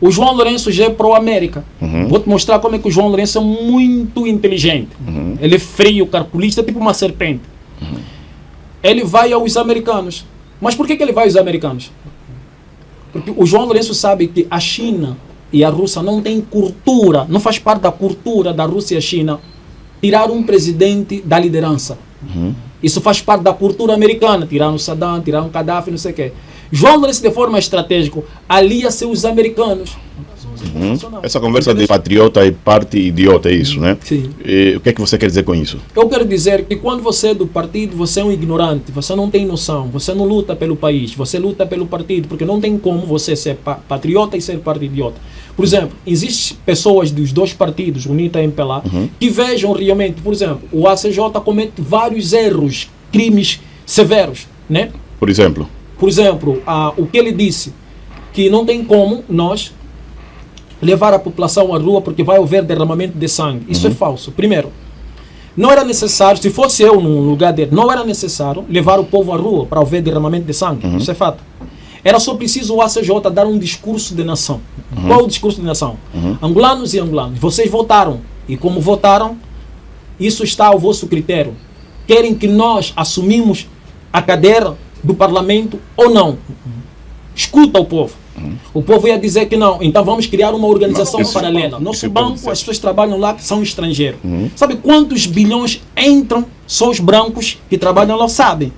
O João Lourenço já é pró-América. Vou-te mostrar como é que o João Lourenço é muito inteligente. Ele é frio, calculista, tipo uma serpente. Ele vai aos americanos. Mas por que ele vai aos americanos? Porque o João Lourenço sabe que a China e a Rússia não têm cultura, não faz parte da cultura da Rússia e a China tirar um presidente da liderança. Isso faz parte da cultura americana, tirar um Saddam, tirar um Gaddafi, não sei o quê. João Lourenço, de forma estratégica, alia-se aos americanos. Essa conversa de patriota e parte idiota, é isso, né? Sim. E o que é que você quer dizer com isso? Eu quero dizer que quando você é do partido, você é um ignorante, você não tem noção, você não luta pelo país, você luta pelo partido, porque não tem como você ser patriota e ser partidiota. Por exemplo, existem pessoas dos dois partidos, UNITA e MPLA, que vejam realmente, por exemplo, o ACJ comete vários erros, crimes severos, né? Por exemplo, o que ele disse, que não tem como nós levar a população à rua porque vai haver derramamento de sangue. Isso é falso. Primeiro, não era necessário, se fosse eu no lugar dele, não era necessário levar o povo à rua para haver derramamento de sangue. Isso é fato. Era só preciso o ACJ dar um discurso de nação. Qual o discurso de nação? Angolanos e angolanos, vocês votaram. E como votaram, isso está ao vosso critério. Querem que nós assumimos a cadeira do parlamento ou não? Escuta o povo. O povo ia dizer que não, então vamos criar uma organização paralela. Nosso banco, as pessoas que trabalham lá que são estrangeiros. Sabe quantos bilhões entram só os brancos que trabalham lá sabem?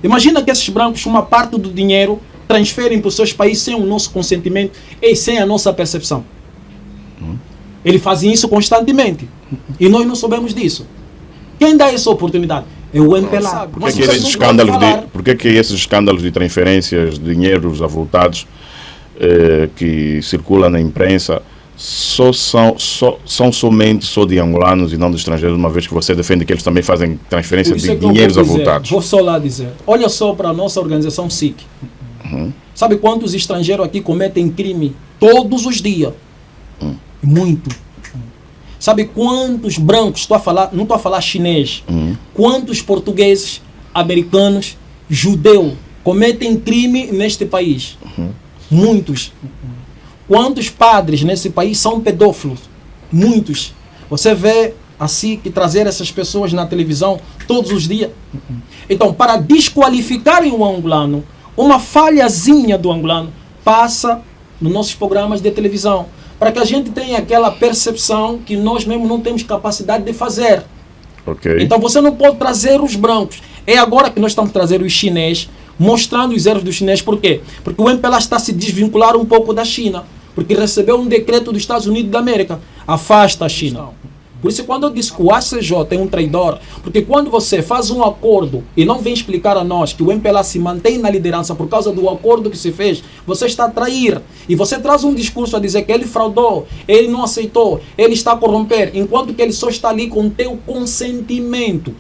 Imagina que esses brancos, uma parte do dinheiro, transferem para os seus países sem o nosso consentimento e sem a nossa percepção. Eles fazem isso constantemente. E nós não soubemos disso. Quem dá essa oportunidade? É o MPLA. Por que esses escândalos de transferências de dinheiros avultados que circulam na imprensa são somente de angolanos e não de estrangeiros, uma vez que você defende que eles também fazem transferência de dinheiros avultados? Vou só lá dizer. Olha só para a nossa organização SIC. Sabe quantos estrangeiros aqui cometem crime todos os dias? Muito. Sabe quantos brancos, não estou a falar chinês, quantos portugueses, americanos, judeus cometem crime neste país? Muitos. Quantos padres nesse país são pedófilos? Muitos. Você vê assim que trazer essas pessoas na televisão todos os dias. Então, para desqualificarem o angolano, uma falhazinha do angolano passa nos nossos programas de televisão, para que a gente tenha aquela percepção que nós mesmos não temos capacidade de fazer. Então você não pode trazer os brancos. É agora que nós estamos trazendo os chineses, mostrando os erros dos chineses. Por quê? Porque o MPLA está a se desvincular um pouco da China, porque recebeu um decreto dos Estados Unidos da América. Afasta a China. Por isso, quando eu disse que o ACJ é um traidor, porque quando você faz um acordo e não vem explicar a nós que o MPLA se mantém na liderança por causa do acordo que se fez, você está a trair. E você traz um discurso a dizer que ele fraudou, ele não aceitou, ele está a corromper, enquanto que ele só está ali com o teu consentimento.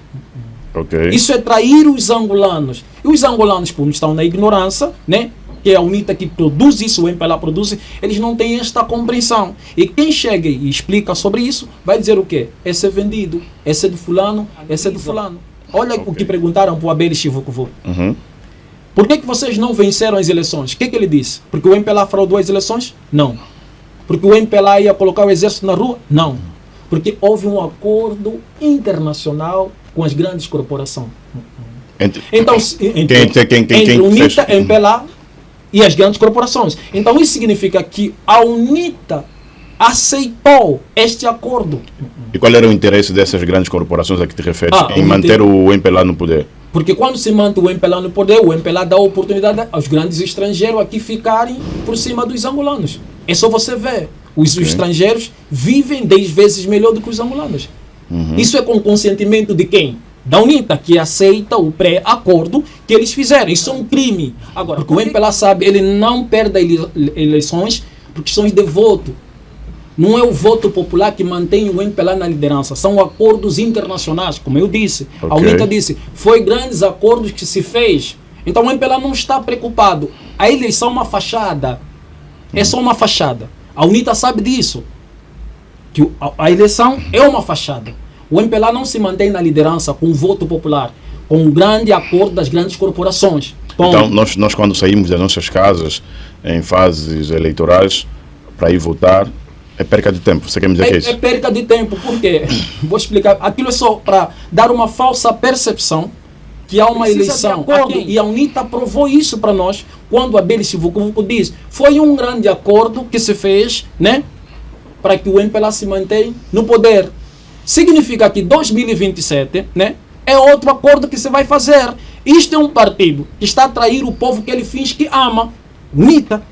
Isso é trair os angolanos. E os angolanos, como estão na ignorância, né? Que é a UNITA que produz isso, o MPLA produz, eles não têm esta compreensão. E quem chega e explica sobre isso, vai dizer o quê? Esse é vendido, esse é do fulano, esse é do fulano. Olha o que perguntaram para o Abel Chivukuvu. Por que vocês não venceram as eleições? O que ele disse? Porque o MPLA fraudou as eleições? Não. Porque o MPLA ia colocar o exército na rua? Não. Porque houve um acordo internacional com as grandes corporações. Entre UNITA, MPLA e as grandes corporações. Então isso significa que a UNITA aceitou este acordo. E qual era o interesse dessas grandes corporações a que te referes em manter o MPLA no poder? Porque quando se mantém o MPLA no poder, o MPLA dá a oportunidade aos grandes estrangeiros aqui ficarem por cima dos angolanos. É só você ver. Os estrangeiros vivem 10 vezes melhor do que os angolanos. Isso é com consentimento de quem? Da UNITA, que aceita o pré-acordo que eles fizeram. Isso é um crime. Agora, porque o MPLA sabe, ele não perde eleições por questões de voto. Não é o voto popular que mantém o MPLA na liderança. São acordos internacionais, como eu disse. A UNITA disse, foi grandes acordos que se fez. Então o MPLA não está preocupado. A eleição é uma fachada. É só uma fachada. A UNITA sabe disso. Que a eleição é uma fachada. O MPLA não se mantém na liderança com o voto popular, com um grande acordo das grandes corporações. Então, nós quando saímos das nossas casas em fases eleitorais, para ir votar, é perca de tempo. Você quer me dizer que é isso? É perca de tempo, porque vou explicar. Aquilo é só para dar uma falsa percepção que há uma eleição aqui, e a UNITA provou isso para nós quando a Bélice Vucu diz foi um grande acordo que se fez, né, para que o MPLA se mantenha no poder. Significa que 2027, né, é outro acordo que se vai fazer. Isto é um partido que está a atrair o povo que ele finge que ama. UNITA.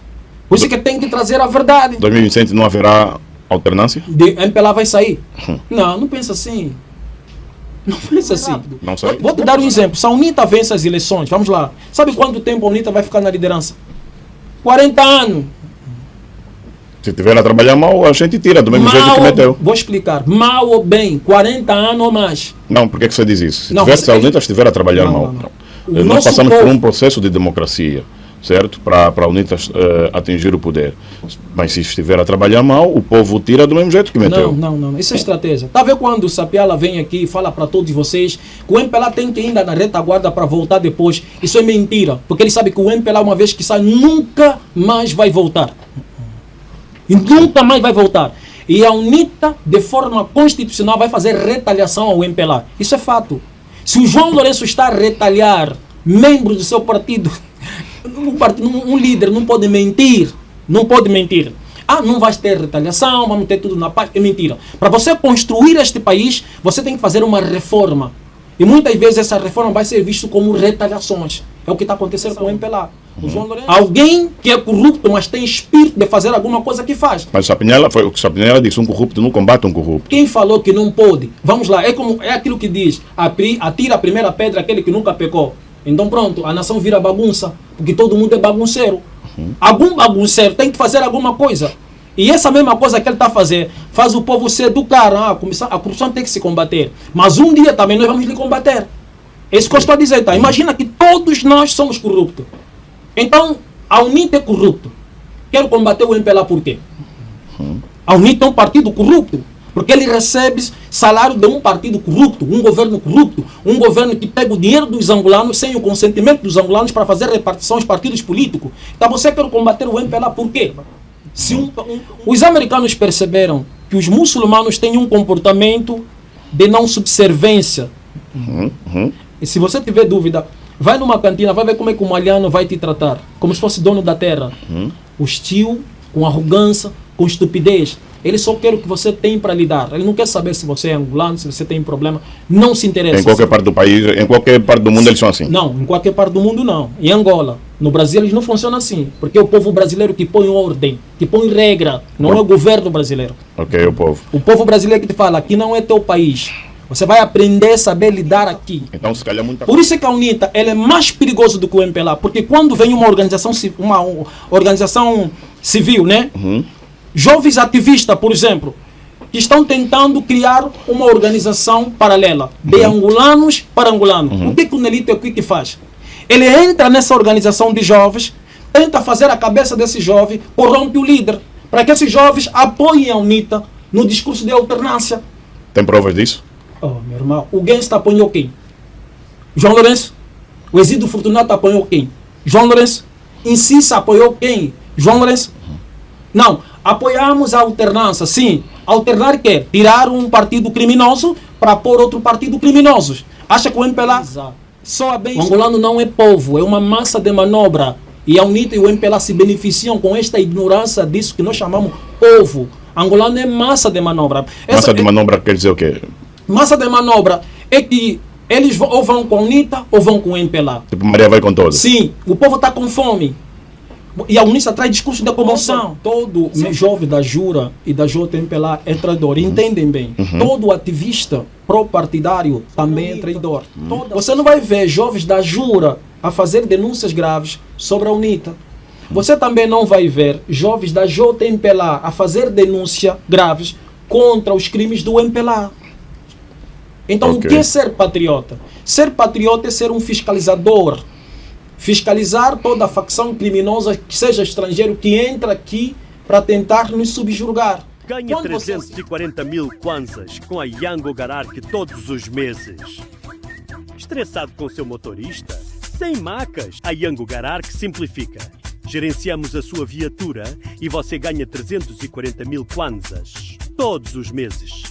Por isso que tem que trazer a verdade. 2027 não haverá alternância? MPLA vai sair? Não pensa assim. Não pensa assim. Não sei. Vou te dar um exemplo. Se a UNITA vence as eleições, vamos lá. Sabe quanto tempo a UNITA vai ficar na liderança? 40 anos. Se tiver a trabalhar mal, a gente tira do mesmo jeito que meteu. Vou explicar. Mal ou bem, 40 anos ou mais. Não, por que você diz isso? Se a UNITA estiver a trabalhar mal. Nós passamos por um processo de democracia, certo? Para a UNITA atingir o poder. Mas se estiver a trabalhar mal, o povo tira do mesmo jeito que meteu. Não. Isso é estratégia. Tá vendo quando o Sapiala vem aqui e fala para todos vocês que o MPLA tem que ir ainda na retaguarda para voltar depois? Isso é mentira. Porque ele sabe que o MPLA, uma vez que sai, nunca mais vai voltar. E nunca mais vai voltar. E a UNITA, de forma constitucional, vai fazer retaliação ao MPLA. Isso é fato. Se o João Lourenço está a retalhar membros do seu partido, um líder não pode mentir. Não pode mentir. Não vai ter retaliação, vamos ter tudo na paz. É mentira. Para você construir este país, você tem que fazer uma reforma. E muitas vezes essa reforma vai ser vista como retaliações. É o que está acontecendo com o MPLA. O João Lourenço. Alguém que é corrupto, mas tem espírito de fazer alguma coisa que faz. Mas foi o que Sapinela disse, um corrupto não combate um corrupto. Quem falou que não pode? Vamos lá, é aquilo que diz, atira a primeira pedra aquele que nunca pecou. Então pronto, a nação vira bagunça, porque todo mundo é bagunceiro. Algum bagunceiro tem que fazer alguma coisa. E essa mesma coisa que ele está a fazer, faz o povo se educar. A corrupção tem que se combater. Mas um dia também nós vamos lhe combater. É isso que eu estou a dizer, tá? Imagina que todos nós somos corruptos. Então, a UNITA é corrupto. Quero combater o MPLA por quê? A UNITA é um partido corrupto. Porque ele recebe salário de um partido corrupto, um governo corrupto, um governo que pega o dinheiro dos angolanos sem o consentimento dos angolanos para fazer repartição aos partidos políticos. Então você quer combater o MPLA por quê? Os americanos perceberam que os muçulmanos têm um comportamento de não subservência. E se você tiver dúvida, vai numa cantina, vai ver como é que o malhano vai te tratar. Como se fosse dono da terra. Hostil, com arrogância, com estupidez. Ele só quer o que você tem para lhe dar. Ele não quer saber se você é angolano, se você tem problema. Não se interessa. Em qualquer parte do país, em qualquer parte do mundo eles são assim? Não, em qualquer parte do mundo não. Em Angola, no Brasil eles não funcionam assim. Porque é o povo brasileiro que põe ordem, que põe regra. Não é o governo brasileiro. Ok, é o povo. O povo brasileiro que te fala, aqui não é teu país. Você vai aprender a saber lidar aqui. Então, se calhar muita Por isso é que a UNITA ela é mais perigosa do que o MPLA. Porque quando vem uma organização civil, né? Jovens ativistas, por exemplo, que estão tentando criar uma organização paralela de angolanos para angolanos. O que o Nelito aqui que faz? Ele entra nessa organização de jovens, tenta fazer a cabeça desse jovem, corrompe o líder, para que esses jovens apoiem a UNITA no discurso de alternância. Tem provas disso? Meu irmão, o Gangsta apoiou quem? João Lourenço? O Exídio Fortunato apoiou quem? João Lourenço? Incisa apoiou quem? João Lourenço? Não, apoiamos a alternância, sim. Alternar quer tirar um partido criminoso para pôr outro partido criminoso. Acha que o MPLA soa bem? O angolano não é povo, é uma massa de manobra. E a UNITA e o MPLA se beneficiam com esta ignorância disso que nós chamamos povo. Angolano é massa de manobra. Massa de manobra quer dizer o quê? Massa de manobra é que eles ou vão com a UNITA ou vão com o MPLA. Tipo, Maria vai com todos. Sim, o povo está com fome. E a UNITA traz discurso de comoção. Todo jovem da Jura e da JMPLA é traidor. Entendem bem. Todo ativista pró-partidário também é traidor. Você não vai ver jovens da Jura a fazer denúncias graves sobre a UNITA. Você também não vai ver jovens da JMPLA a fazer denúncias graves contra os crimes do MPLA. Então, o que é ser patriota? Ser patriota é ser um fiscalizador. Fiscalizar toda a facção criminosa, que seja estrangeiro, que entra aqui para tentar nos subjugar. Ganha 340 mil kwanzas com a Yango Garark todos os meses. Estressado com seu motorista? Sem macas, a Yango Garark simplifica. Gerenciamos a sua viatura e você ganha 340 mil kwanzas todos os meses.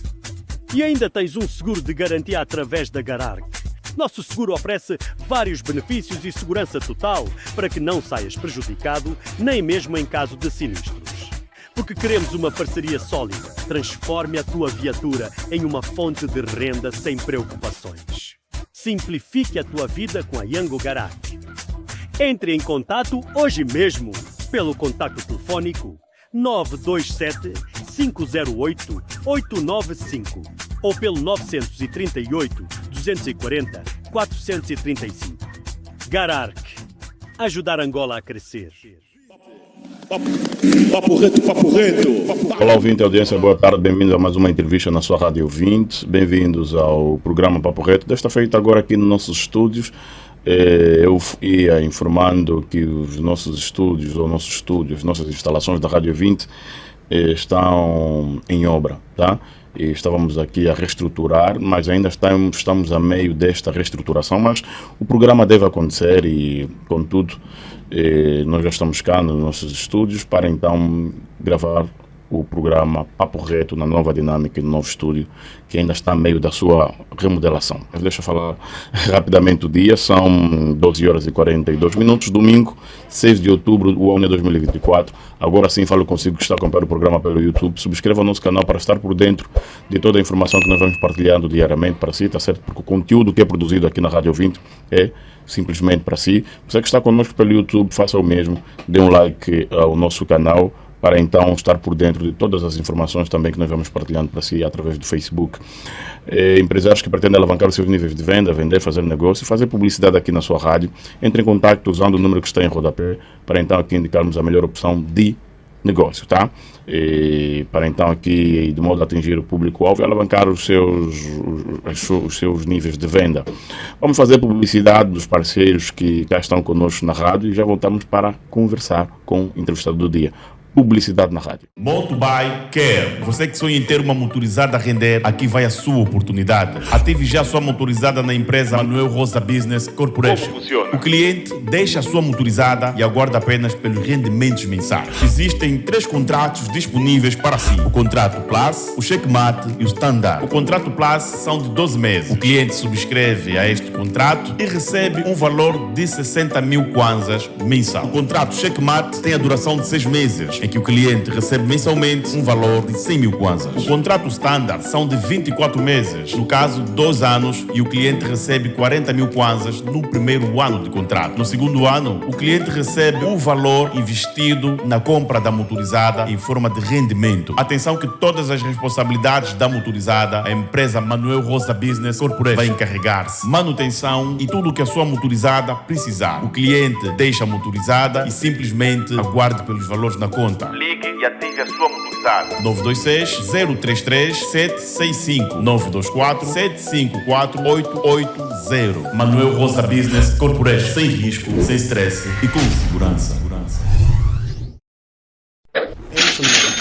E ainda tens um seguro de garantia através da Garark. Nosso seguro oferece vários benefícios e segurança total para que não saias prejudicado, nem mesmo em caso de sinistros. Porque queremos uma parceria sólida. Transforme a tua viatura em uma fonte de renda sem preocupações. Simplifique a tua vida com a Yango Garage. Entre em contato hoje mesmo pelo contacto telefónico 927 508 895 ou pelo 938 240 435. Garark. Ajudar Angola a crescer. Papo reto, papo reto. Olá, ouvinte e audiência, boa tarde, bem-vindos a mais uma entrevista na sua Rádio 20. Bem-vindos ao programa Papo Reto, desta feita agora aqui nos nossos estúdios. Eu ia informando que os nossos estúdios, nossas instalações da Rádio 20 estão em obra, tá? E estávamos aqui a reestruturar, mas ainda estamos a meio desta reestruturação, mas o programa deve acontecer e, contudo, nós já estamos cá nos nossos estúdios para então gravar o programa Papo Reto na nova dinâmica e no novo estúdio, que ainda está a meio da sua remodelação. Mas deixa eu falar rapidamente o dia, são 12 horas e 42 minutos, domingo, 6 de outubro do ano de 2024. Agora sim falo consigo que está a acompanhar o programa pelo YouTube. Subscreva o nosso canal para estar por dentro de toda a informação que nós vamos partilhando diariamente para si, tá certo? Porque o conteúdo que é produzido aqui na Rádio 20 é simplesmente para si. Você que está conosco pelo YouTube, faça o mesmo, dê um like ao nosso canal, para então estar por dentro de todas as informações também que nós vamos partilhando para si através do Facebook. Empresários que pretendem alavancar os seus níveis de venda, vender, fazer negócio, fazer publicidade aqui na sua rádio, entre em contato usando o número que está em rodapé, para então aqui indicarmos a melhor opção de negócio, tá? Para então aqui, de modo a atingir o público-alvo e alavancar os seus níveis de venda. Vamos fazer publicidade dos parceiros que cá estão conosco na rádio e já voltamos para conversar com o entrevistado do dia. Publicidade na rádio. Motobuy Care. Você que sonha em ter uma motorizada a render, aqui vai a sua oportunidade. Ative já a sua motorizada na empresa Manuel Rosa Business Corporation. Como funciona? O cliente deixa a sua motorizada e aguarda apenas pelos rendimentos mensais. Existem 3 contratos disponíveis para si. O contrato Plus, o Checkmate e o Standard. O contrato Plus são de 12 meses. O cliente subscreve a este contrato e recebe um valor de 60 mil kwanzas mensal. O contrato Checkmate tem a duração de 6 meses. Em que o cliente recebe mensalmente um valor de 100 mil kwanzas. O contrato Standard são de 24 meses, no caso 2 anos, e o cliente recebe 40 mil kwanzas no primeiro ano de contrato. No segundo ano, o cliente recebe o valor investido na compra da motorizada em forma de rendimento. Atenção que todas as responsabilidades da motorizada, a empresa Manuel Rosa Business Corporation vai encarregar-se. Manutenção e tudo o que a sua motorizada precisar. O cliente deixa a motorizada e simplesmente aguarde pelos valores na conta. Ligue e ative a sua motorizada. 926-033-765 924-754-880. Manuel Rosa Business Corporation. Sem risco, sem stress e com segurança.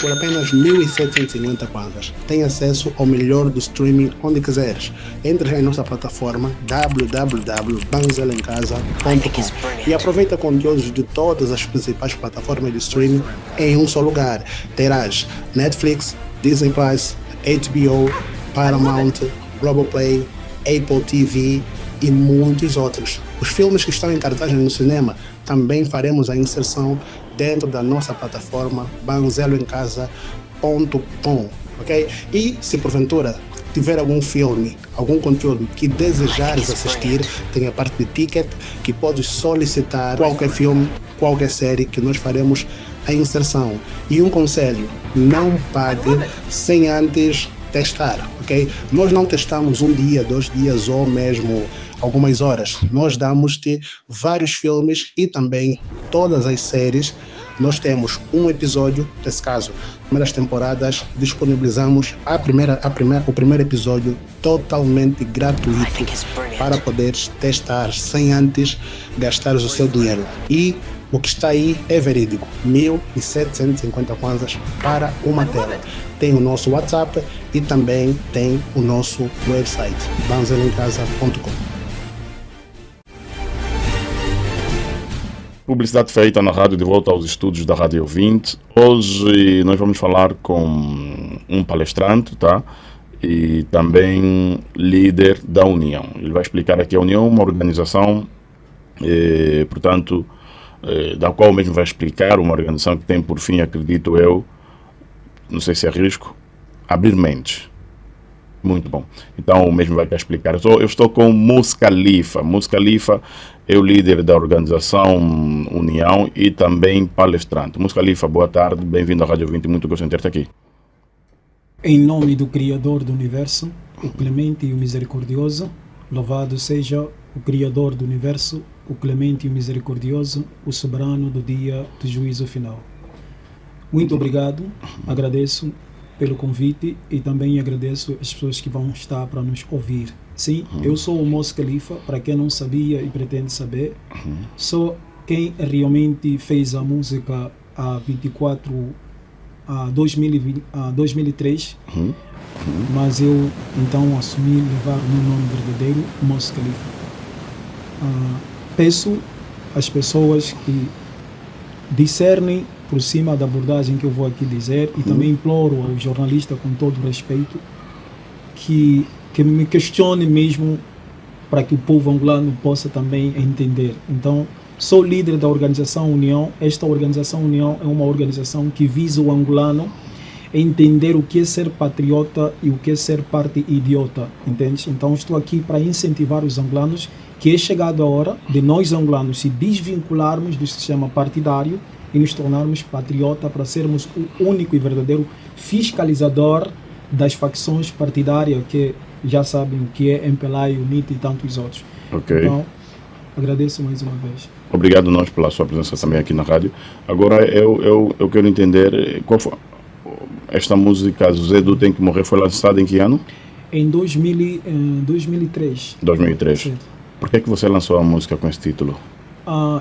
Por apenas 1.750 kwanzas, tem acesso ao melhor do streaming onde quiseres. Entre em nossa plataforma www.banzelencasa.com e aproveita conteúdos de todas as principais plataformas de streaming em um só lugar. Terás Netflix, Disney Plus, HBO, Paramount, Globoplay, Apple TV e muitos outros. Os filmes que estão em cartaz no cinema também faremos a inserção dentro da nossa plataforma banzeloemcasa.com, ok? E se porventura tiver algum filme, algum conteúdo que desejares assistir, tem a parte de ticket que podes solicitar qualquer filme, qualquer série que nós faremos a inserção. E um conselho, não pague sem antes testar, ok? Nós não testamos um dia, 2 dias ou mesmo algumas horas. Nós damos-te vários filmes e também todas as séries. Nós temos um episódio, nesse caso, primeiras temporadas, disponibilizamos o primeiro episódio totalmente gratuito para poderes testar sem antes gastares o seu dinheiro. E o que está aí é verídico, 1.750 kwanzas para uma tela. Tem o nosso WhatsApp e também tem o nosso website, banzelencasa.com. Publicidade feita na rádio, de volta aos estúdios da Rádio 20. Hoje nós vamos falar com um palestrante, tá? E também líder da União. Ele vai explicar aqui a União, uma organização, portanto, da qual mesmo vai explicar, uma organização que tem por fim, acredito eu, não sei se é risco, abrir mentes. Muito bom. Então o mesmo vai te explicar. Eu estou com Mus Khalifa. Mus Khalifa é o líder da organização União e também palestrante. Mus Khalifa, boa tarde, bem-vindo à Rádio 20, muito gosto de ter-te aqui. Em nome do Criador do Universo, o Clemente e o Misericordioso, louvado seja o Criador do Universo, o Clemente e o Misericordioso, o Soberano do dia do juízo final. Muito obrigado, agradeço pelo convite e também agradeço as pessoas que vão estar para nos ouvir. Sim, eu sou o Mus Khalifa, para quem não sabia e pretende saber, sou quem realmente fez a música a 2003, mas eu então assumi levar o meu nome verdadeiro, Mus Khalifa. Peço às pessoas que discernem por cima da abordagem que eu vou aqui dizer e também imploro ao jornalista com todo o respeito que me questione mesmo para que o povo angolano possa também entender. Então, sou líder da organização União. Esta organização União é uma organização que visa o angolano entender o que é ser patriota e o que é ser parte idiota, entende? Então estou aqui para incentivar os angolanos que é chegado a hora de nós angolanos se desvincularmos do sistema partidário e nos tornarmos patriota para sermos o único e verdadeiro fiscalizador das facções partidárias que já sabem o que é MPLA, UNITA e tantos outros. Ok. Então, agradeço mais uma vez. Obrigado nós pela sua presença também aqui na rádio. Agora eu quero entender qual foi esta música José Du Tem Que Morrer, foi lançada em que ano? Em 2003. 2003. Certo. Por que você lançou a música com esse título?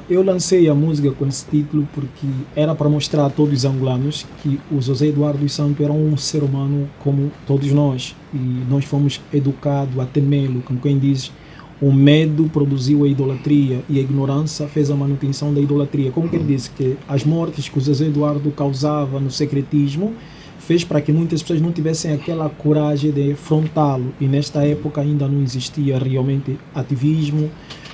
Eu lancei a música com esse título porque era para mostrar a todos os angolanos que o José Eduardo dos Santos era um ser humano como todos nós. E nós fomos educados a temê-lo, como quem diz, o medo produziu a idolatria e a ignorância fez a manutenção da idolatria. Como que ele disse que as mortes que o José Eduardo causava no secretismo fez para que muitas pessoas não tivessem aquela coragem de afrontá-lo. E nesta época ainda não existia realmente ativismo,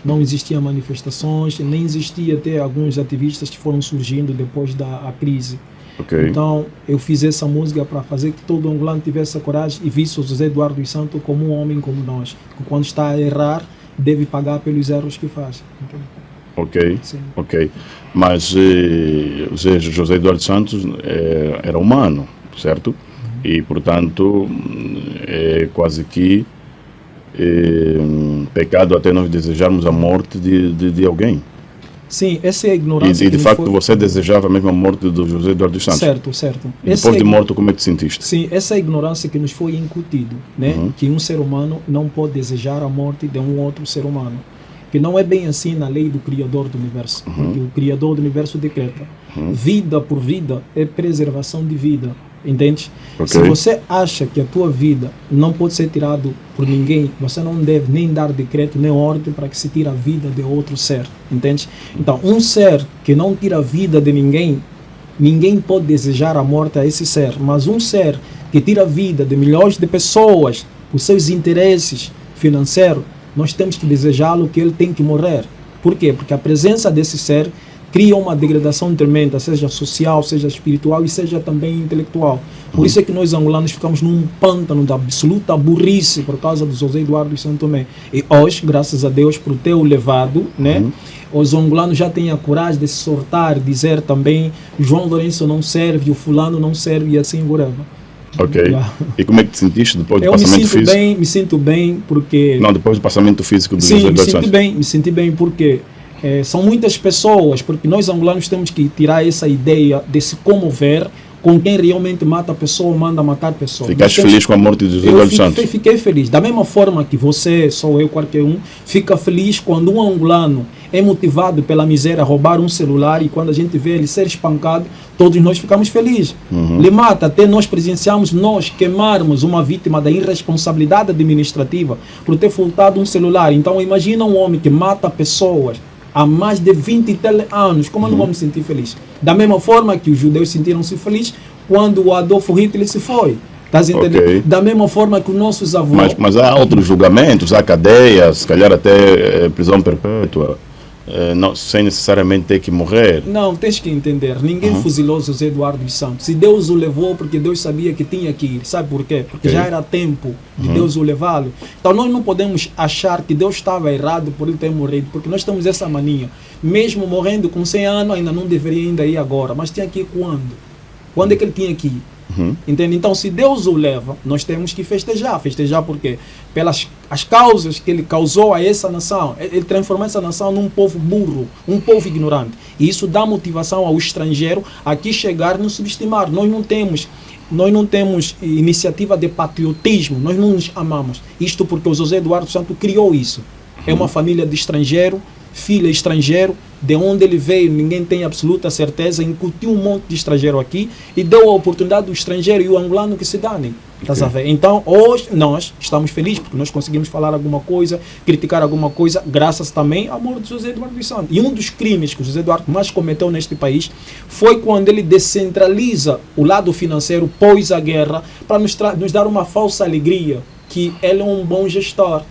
não existiam manifestações, nem existia até alguns ativistas que foram surgindo depois da crise. Okay. Então eu fiz essa música para fazer que todo angolano tivesse a coragem e visse o José Eduardo dos Santos como um homem como nós, que quando está a errar deve pagar pelos erros que faz. Então, ok, sim. Ok. Mas José Eduardo Santos era humano, certo? E portanto é quase que pecado até nós desejarmos a morte de alguém. Sim, essa é a ignorância. E de facto você desejava mesmo a morte do José Eduardo dos Santos? Certo, certo. E depois de morto, como é que te sentiste? Sim, essa é a ignorância que nos foi incutido, né? Que um ser humano não pode desejar a morte de um outro ser humano. Que não é bem assim na lei do Criador do Universo. Porque o Criador do Universo decreta vida por vida é preservação de vida. Entende? Okay. Se você acha que a tua vida não pode ser tirada por ninguém, você não deve nem dar decreto nem ordem para que se tire a vida de outro ser. Entende? Então, um ser que não tira a vida de ninguém, ninguém pode desejar a morte a esse ser. Mas um ser que tira a vida de milhões de pessoas por seus interesses financeiros, nós temos que desejá-lo que ele tem que morrer. Por quê? Porque a presença desse ser cria uma degradação tremenda, seja social, seja espiritual e seja também intelectual. Por isso é que nós angolanos ficamos num pântano da absoluta burrice por causa do José Eduardo dos Santos Tomé. E hoje, graças a Deus por ter o levado, né, os angolanos já têm a coragem de se sortar, dizer também João Lourenço não serve, o fulano não serve e assim whatever. Ok. E como é que te sentiste depois do passamento físico? Me sinto bem porque... Não, depois do passamento físico do Sim, José Eduardo Santos. me senti bem porque são muitas pessoas, porque nós angolanos temos que tirar essa ideia de se comover com quem realmente mata a pessoa ou manda matar a pessoa. Ficaste feliz com a morte de José Eduardo Santos? Fiquei feliz. Da mesma forma que você, sou eu, qualquer um, fica feliz quando um angolano é motivado pela miséria a roubar um celular e quando a gente vê ele ser espancado, todos nós ficamos felizes. Ele mata, até nós presenciamos, nós queimarmos uma vítima da irresponsabilidade administrativa por ter furtado um celular. Então imagina um homem que mata pessoas há mais de 20 e tal anos. Como eu não vou me sentir feliz? Da mesma forma que os judeus sentiram-se felizes quando o Adolfo Hitler se foi. Estás entendendo? Ok. Da mesma forma que os nossos avós... Mas há outros julgamentos, há cadeias, se calhar até prisão perpétua, sem necessariamente ter que morrer. Não, tens que entender. Ninguém fuzilou José Eduardo dos Santos. E Deus o levou porque Deus sabia que tinha que ir. Sabe por quê? Porque já era tempo de Deus o levá-lo. Então nós não podemos achar que Deus estava errado por ele ter morrido, porque nós temos essa mania. Mesmo morrendo com 100 anos, ainda não deveria ainda ir agora. Mas tinha que ir quando? Quando é que ele tinha que ir? Entende? Então, se Deus o leva, nós temos que festejar. Festejar por quê? Pelas as causas que ele causou a essa nação. Ele transformou essa nação num povo burro, um povo ignorante. E isso dá motivação ao estrangeiro a aqui chegar e nos subestimar. Nós não temos iniciativa de patriotismo, nós não nos amamos. Isto porque o José Eduardo Santos criou isso. É uma família de estrangeiro, filho estrangeiro, de onde ele veio, ninguém tem absoluta certeza, incutiu um monte de estrangeiro aqui e deu a oportunidade do estrangeiro e o angolano que se danem. Estás a ver? Então, hoje, nós estamos felizes porque nós conseguimos falar alguma coisa, criticar alguma coisa, graças também ao amor de José Eduardo dos Santos. E um dos crimes que o José Eduardo mais cometeu neste país foi quando ele descentraliza o lado financeiro pós a guerra para nos dar uma falsa alegria que ele é um bom gestor.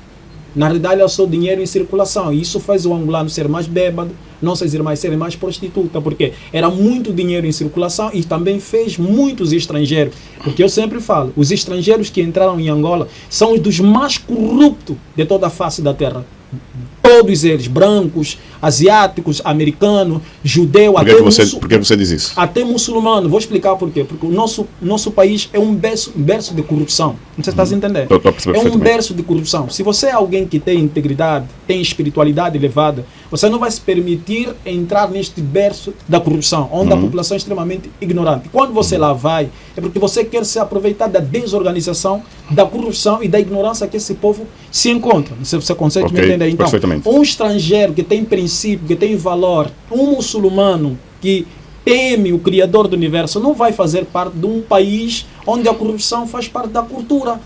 Na realidade, é só dinheiro em circulação. E isso faz o angolano ser mais bêbado, nossas irmãs serem mais prostitutas, porque era muito dinheiro em circulação e também fez muitos estrangeiros. Porque eu sempre falo, os estrangeiros que entraram em Angola são os dos mais corruptos de toda a face da terra. Todos eles, brancos, asiáticos, americanos, judeu, Por que você diz isso? Até muçulmano. Vou explicar por quê. Porque o nosso país é um berço de corrupção. Não sei se estás entendendo. É um berço de corrupção. Se você é alguém que tem integridade, tem espiritualidade elevada, você não vai se permitir entrar neste berço da corrupção, onde a população é extremamente ignorante. Quando você lá vai, é porque você quer se aproveitar da desorganização, da corrupção e da ignorância que esse povo se encontra. Não sei se você consegue me entender. Então, um estrangeiro que tem princípio, que tem valor, um muçulmano que teme o Criador do Universo, não vai fazer parte de um país onde a corrupção faz parte da cultura.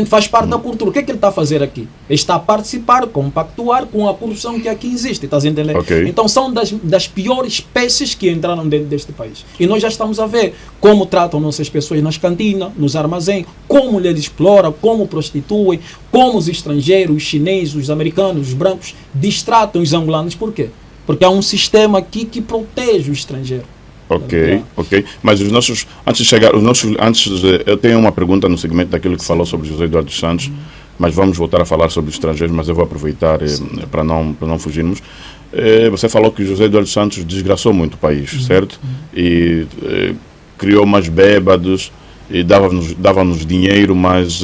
Faz parte da cultura. O que é que ele está a fazer aqui? Ele está a participar, compactuar com a corrupção que aqui existe. Estás entendendo? Então são das piores espécies que entraram dentro deste país. E nós já estamos a ver como tratam nossas pessoas nas cantinas, nos armazéns, como eles exploram, como prostituem, como os estrangeiros, os chineses, os americanos, os brancos distratam os angolanos. Por quê? Porque há um sistema aqui que protege o estrangeiro. Ok. Mas eu tenho uma pergunta no segmento daquilo que falou sobre José Eduardo dos Santos, mas vamos voltar a falar sobre os estrangeiros, mas eu vou aproveitar para não fugirmos. Você falou que José Eduardo dos Santos desgraçou muito o país, certo? E criou mais bêbados e dava-nos dinheiro, mas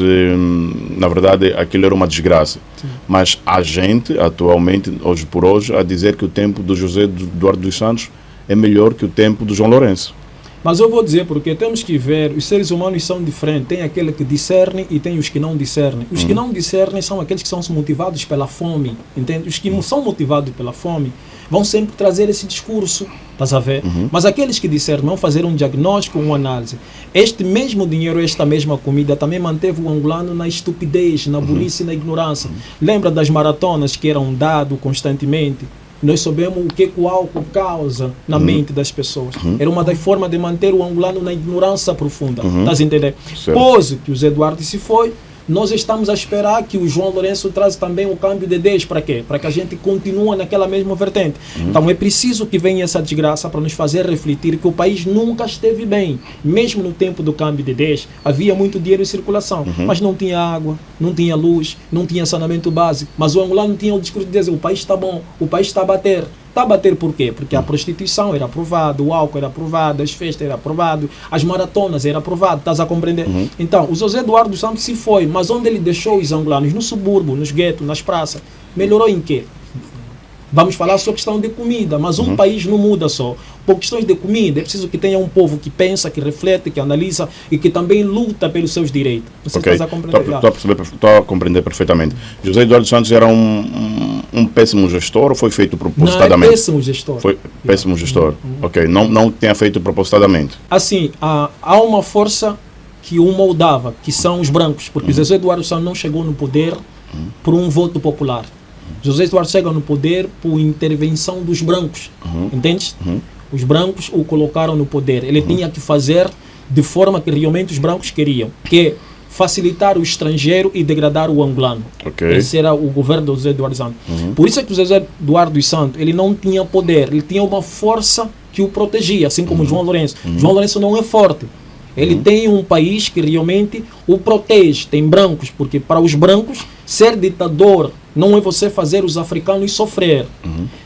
na verdade aquilo era uma desgraça. Mas há gente atualmente, hoje por hoje, a dizer que o tempo do José Eduardo dos Santos é melhor que o tempo do João Lourenço. Mas eu vou dizer porque temos que ver, os seres humanos são diferentes. Tem aquele que discerne e tem os que não discernem. Os que não discernem são aqueles que são motivados pela fome, entende? Os que não são motivados pela fome vão sempre trazer esse discurso, estás a ver? Mas aqueles que discernem vão fazer um diagnóstico, uma análise. Este mesmo dinheiro, esta mesma comida também manteve o angolano na estupidez, na burrice e na ignorância. Lembra das maratonas que eram dadas constantemente? Nós sabemos o que o álcool causa na mente das pessoas. Era uma das formas de manter o angolano na ignorância profunda. Estás entendendo? Depois que o Zé Eduardo se foi, nós estamos a esperar que o João Lourenço traz também o câmbio de ideias. Para quê? Para que a gente continue naquela mesma vertente. Então é preciso que venha essa desgraça para nos fazer refletir que o país nunca esteve bem. Mesmo no tempo do câmbio de ideias, havia muito dinheiro em circulação, mas não tinha água, não tinha luz, não tinha saneamento básico. Mas o angolano tinha o discurso de dizer: o país está bom, o país está a bater. Está a bater por quê? Porque a prostituição era aprovada, o álcool era aprovado, as festas eram aprovadas, as maratonas eram aprovadas, estás a compreender? Então, o José Eduardo dos Santos se foi, mas onde ele deixou os angolanos? No subúrbio, nos guetos, nas praças. Melhorou em quê? Vamos falar sobre questão de comida, mas um país não muda só. Por questões de comida, é preciso que tenha um povo que pensa, que reflete, que analisa e que também luta pelos seus direitos. Você está a compreender? Estou a compreender perfeitamente. José Eduardo dos Santos era um péssimo gestor ou foi feito propositadamente? Não, é péssimo gestor. Foi péssimo gestor. Ok, não tenha feito propositadamente. Assim, há uma força que o moldava, que são os brancos, porque José Eduardo dos Santos não chegou no poder por um voto popular. José Eduardo chega no poder por intervenção dos brancos, entende? Os brancos o colocaram no poder. Ele tinha que fazer de forma que realmente os brancos queriam, que é facilitar o estrangeiro e degradar o angolano. Esse era o governo do José Eduardo Santos. Por isso é que o José Eduardo Santos, ele não tinha poder, ele tinha uma força que o protegia, assim como João Lourenço. João Lourenço não é forte. Ele tem um país que realmente o protege, tem brancos, porque para os brancos, ser ditador não é você fazer os africanos sofrer.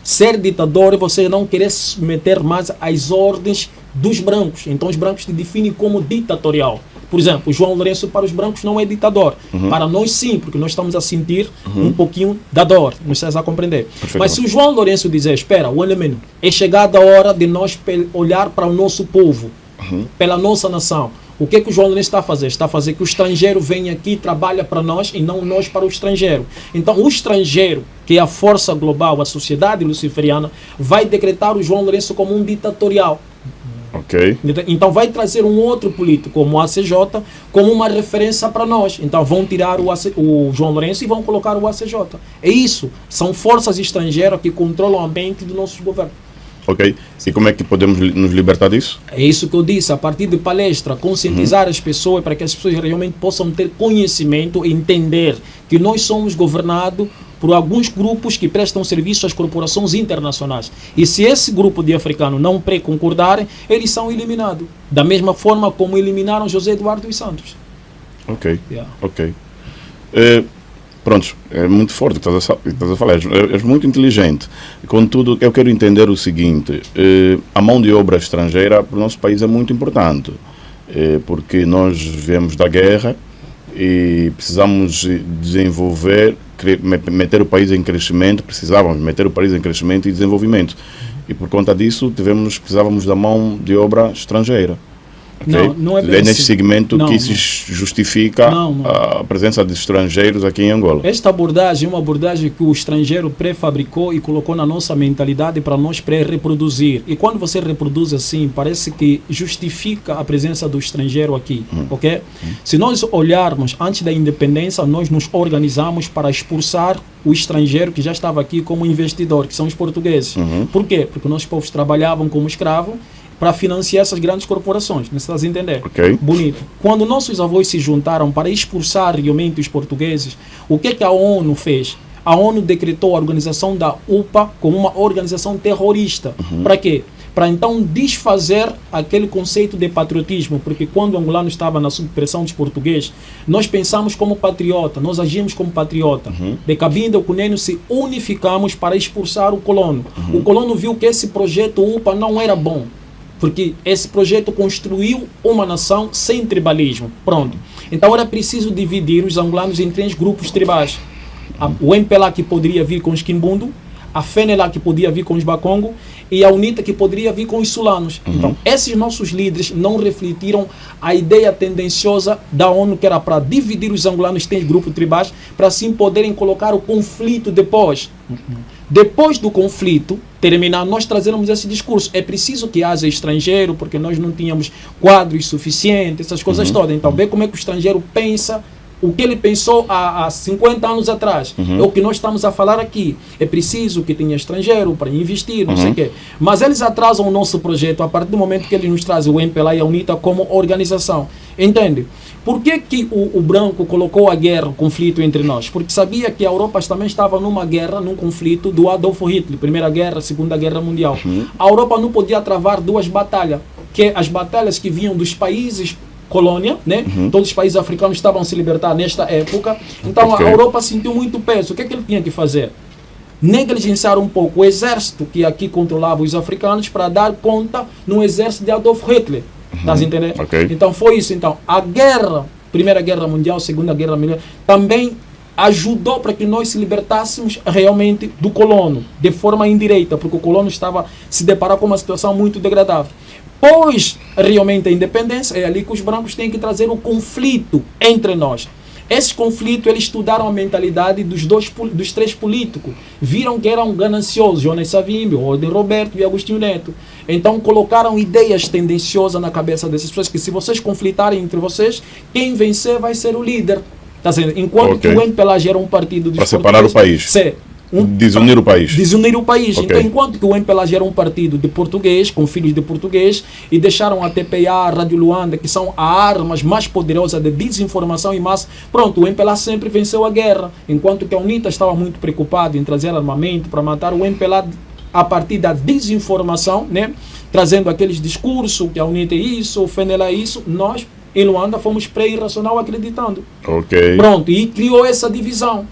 Ser ditador é você não querer se submeter mais às ordens dos brancos. Então os brancos te definem como ditatorial. Por exemplo, o João Lourenço para os brancos não é ditador. Para nós sim, porque nós estamos a sentir um pouquinho da dor. Não sei se a compreender. Mas se o João Lourenço dizer, espera, um elemento, é chegada a hora de nós olhar para o nosso povo, pela nossa nação. O que o João Lourenço está a fazer? Está a fazer que o estrangeiro venha aqui e trabalhe para nós e não nós para o estrangeiro. Então o estrangeiro, que é a força global, a sociedade luciferiana, vai decretar o João Lourenço como um ditatorial. Então vai trazer um outro político como o ACJ como uma referência para nós. Então vão tirar o João Lourenço e vão colocar o ACJ. É isso. São forças estrangeiras que controlam a mente do nosso governo. E como é que podemos nos libertar disso? É isso que eu disse, a partir de palestra, conscientizar as pessoas para que as pessoas realmente possam ter conhecimento e entender que nós somos governados por alguns grupos que prestam serviço às corporações internacionais. E se esse grupo de africanos não concordarem, eles são eliminados. Da mesma forma como eliminaram José Eduardo dos Santos. Pronto, é muito forte o que estás a falar, és muito inteligente. Contudo, eu quero entender o seguinte, a mão de obra estrangeira para o nosso país é muito importante, porque nós viemos da guerra e precisamos desenvolver, meter o país em crescimento, precisávamos meter o país em crescimento e desenvolvimento. E por conta disso, precisávamos da mão de obra estrangeira. Não é bem nesse assim. segmento que se justifica a presença de estrangeiros aqui em Angola. Esta abordagem é uma abordagem que o estrangeiro pré-fabricou e colocou na nossa mentalidade para nós pré-reproduzir. E quando você reproduz assim, parece que justifica a presença do estrangeiro aqui. Se nós olharmos, antes da independência, nós nos organizamos para expulsar o estrangeiro que já estava aqui como investidor, que são os portugueses. Por quê? Porque nossos povos trabalhavam como escravos para financiar essas grandes corporações, não estás a entender? Bonito. Quando nossos avós se juntaram para expulsar realmente os portugueses, o que a ONU fez? A ONU decretou a organização da UPA como uma organização terrorista. Para quê? Para então desfazer aquele conceito de patriotismo, porque quando o angolano estava na subpressão dos portugueses, nós pensamos como patriota, nós agimos como patriota. De Cabinda e Cuneno se unificamos para expulsar o colono. O colono viu que esse projeto UPA não era bom, porque esse projeto construiu uma nação sem tribalismo. Pronto. Então era preciso dividir os angolanos em 3 grupos tribais. O MPLA que poderia vir com os Quimbundo, a FENELA que podia vir com os Bakongo e a UNITA que poderia vir com os Sulanos. Então, esses nossos líderes não refletiram a ideia tendenciosa da ONU, que era para dividir os angolanos em 3 grupos tribais, para assim poderem colocar o conflito depois. Depois do conflito terminar, nós trazemos esse discurso. É preciso que haja estrangeiro, porque nós não tínhamos quadros suficientes, essas coisas todas. Então, vê como é que o estrangeiro pensa. O que ele pensou há 50 anos atrás é o que nós estamos a falar aqui. É preciso que tenha estrangeiro para investir, não sei o quê. Mas eles atrasam o nosso projeto a partir do momento que eles nos trazem o MPLA e a UNITA como organização. Entende? Por que o branco colocou a guerra, o conflito entre nós? Porque sabia que a Europa também estava numa guerra, num conflito do Adolf Hitler, Primeira Guerra, Segunda Guerra Mundial. A Europa não podia travar 2 batalhas, que as batalhas que vinham dos países colônia, né? Todos os países africanos estavam a se libertar nesta época. Então a Europa sentiu muito peso. O que é que ele tinha que fazer? Negligenciar um pouco o exército que aqui controlava os africanos para dar conta no exército de Adolf Hitler. Estás entendendo? Então foi isso. Então a guerra, Primeira Guerra Mundial, Segunda Guerra Mundial, também ajudou para que nós se libertássemos realmente do colono, de forma indireta, porque o colono estava se deparar com uma situação muito degradável. Pois realmente a independência, é ali que os brancos têm que trazer o conflito entre nós. Esse conflito, eles estudaram a mentalidade dos 3 políticos. Viram que eram gananciosos, Jonas Savimbi, Orden Roberto e Agostinho Neto. Então colocaram ideias tendenciosas na cabeça dessas pessoas, que se vocês conflitarem entre vocês, quem vencer vai ser o líder. Tá sendo? Enquanto que o MPLA era um partido dos para separar o país. Desunir o país. Desunir o país. Ok. Então, enquanto que o MPLA era um partido de português, com filhos de português, e deixaram a TPA, a Rádio Luanda, que são as armas mais poderosas de desinformação e massa, pronto, o MPLA sempre venceu a guerra. Enquanto que a UNITA estava muito preocupada em trazer armamento para matar o MPLA a partir da desinformação, né? Trazendo aqueles discursos que a UNITA é isso, o FENELA é isso, nós em Luanda fomos pré-irracional acreditando. Ok. Pronto, e criou essa divisão.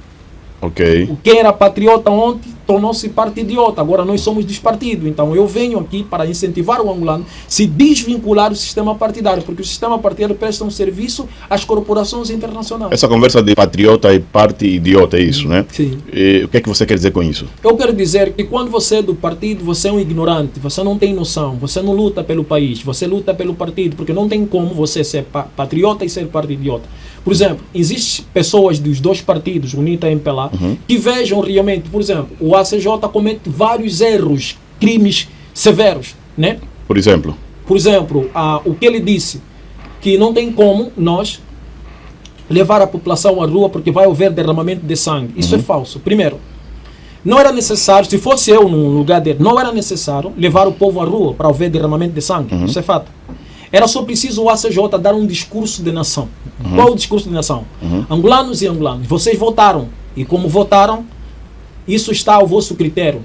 Ok. Quem era patriota ontem tornou-se partidiota. Agora nós somos despartido. Então eu venho aqui para incentivar o angolano a se desvincular do sistema partidário, porque o sistema partidário presta um serviço às corporações internacionais. Essa conversa de patriota e parte idiota é isso, né? Sim. E o que é que você quer dizer com isso? Eu quero dizer que quando você é do partido, você é um ignorante, você não tem noção, você não luta pelo país, você luta pelo partido, porque não tem como você ser patriota e ser partidiota. Por exemplo, existem pessoas dos dois partidos, UNITA e MPLA, que vejam realmente, por exemplo, o ACJ comete vários erros, crimes severos, né? Por exemplo? Por exemplo, o que ele disse, que não tem como nós levar a população à rua porque vai haver derramamento de sangue. Isso é falso. Primeiro, não era necessário, se fosse eu no lugar dele, não era necessário levar o povo à rua para haver derramamento de sangue. Isso é fato. Era só preciso o ACJ dar um discurso de nação. Qual o discurso de nação? Angolanos e angolanos, vocês votaram. E como votaram, isso está ao vosso critério.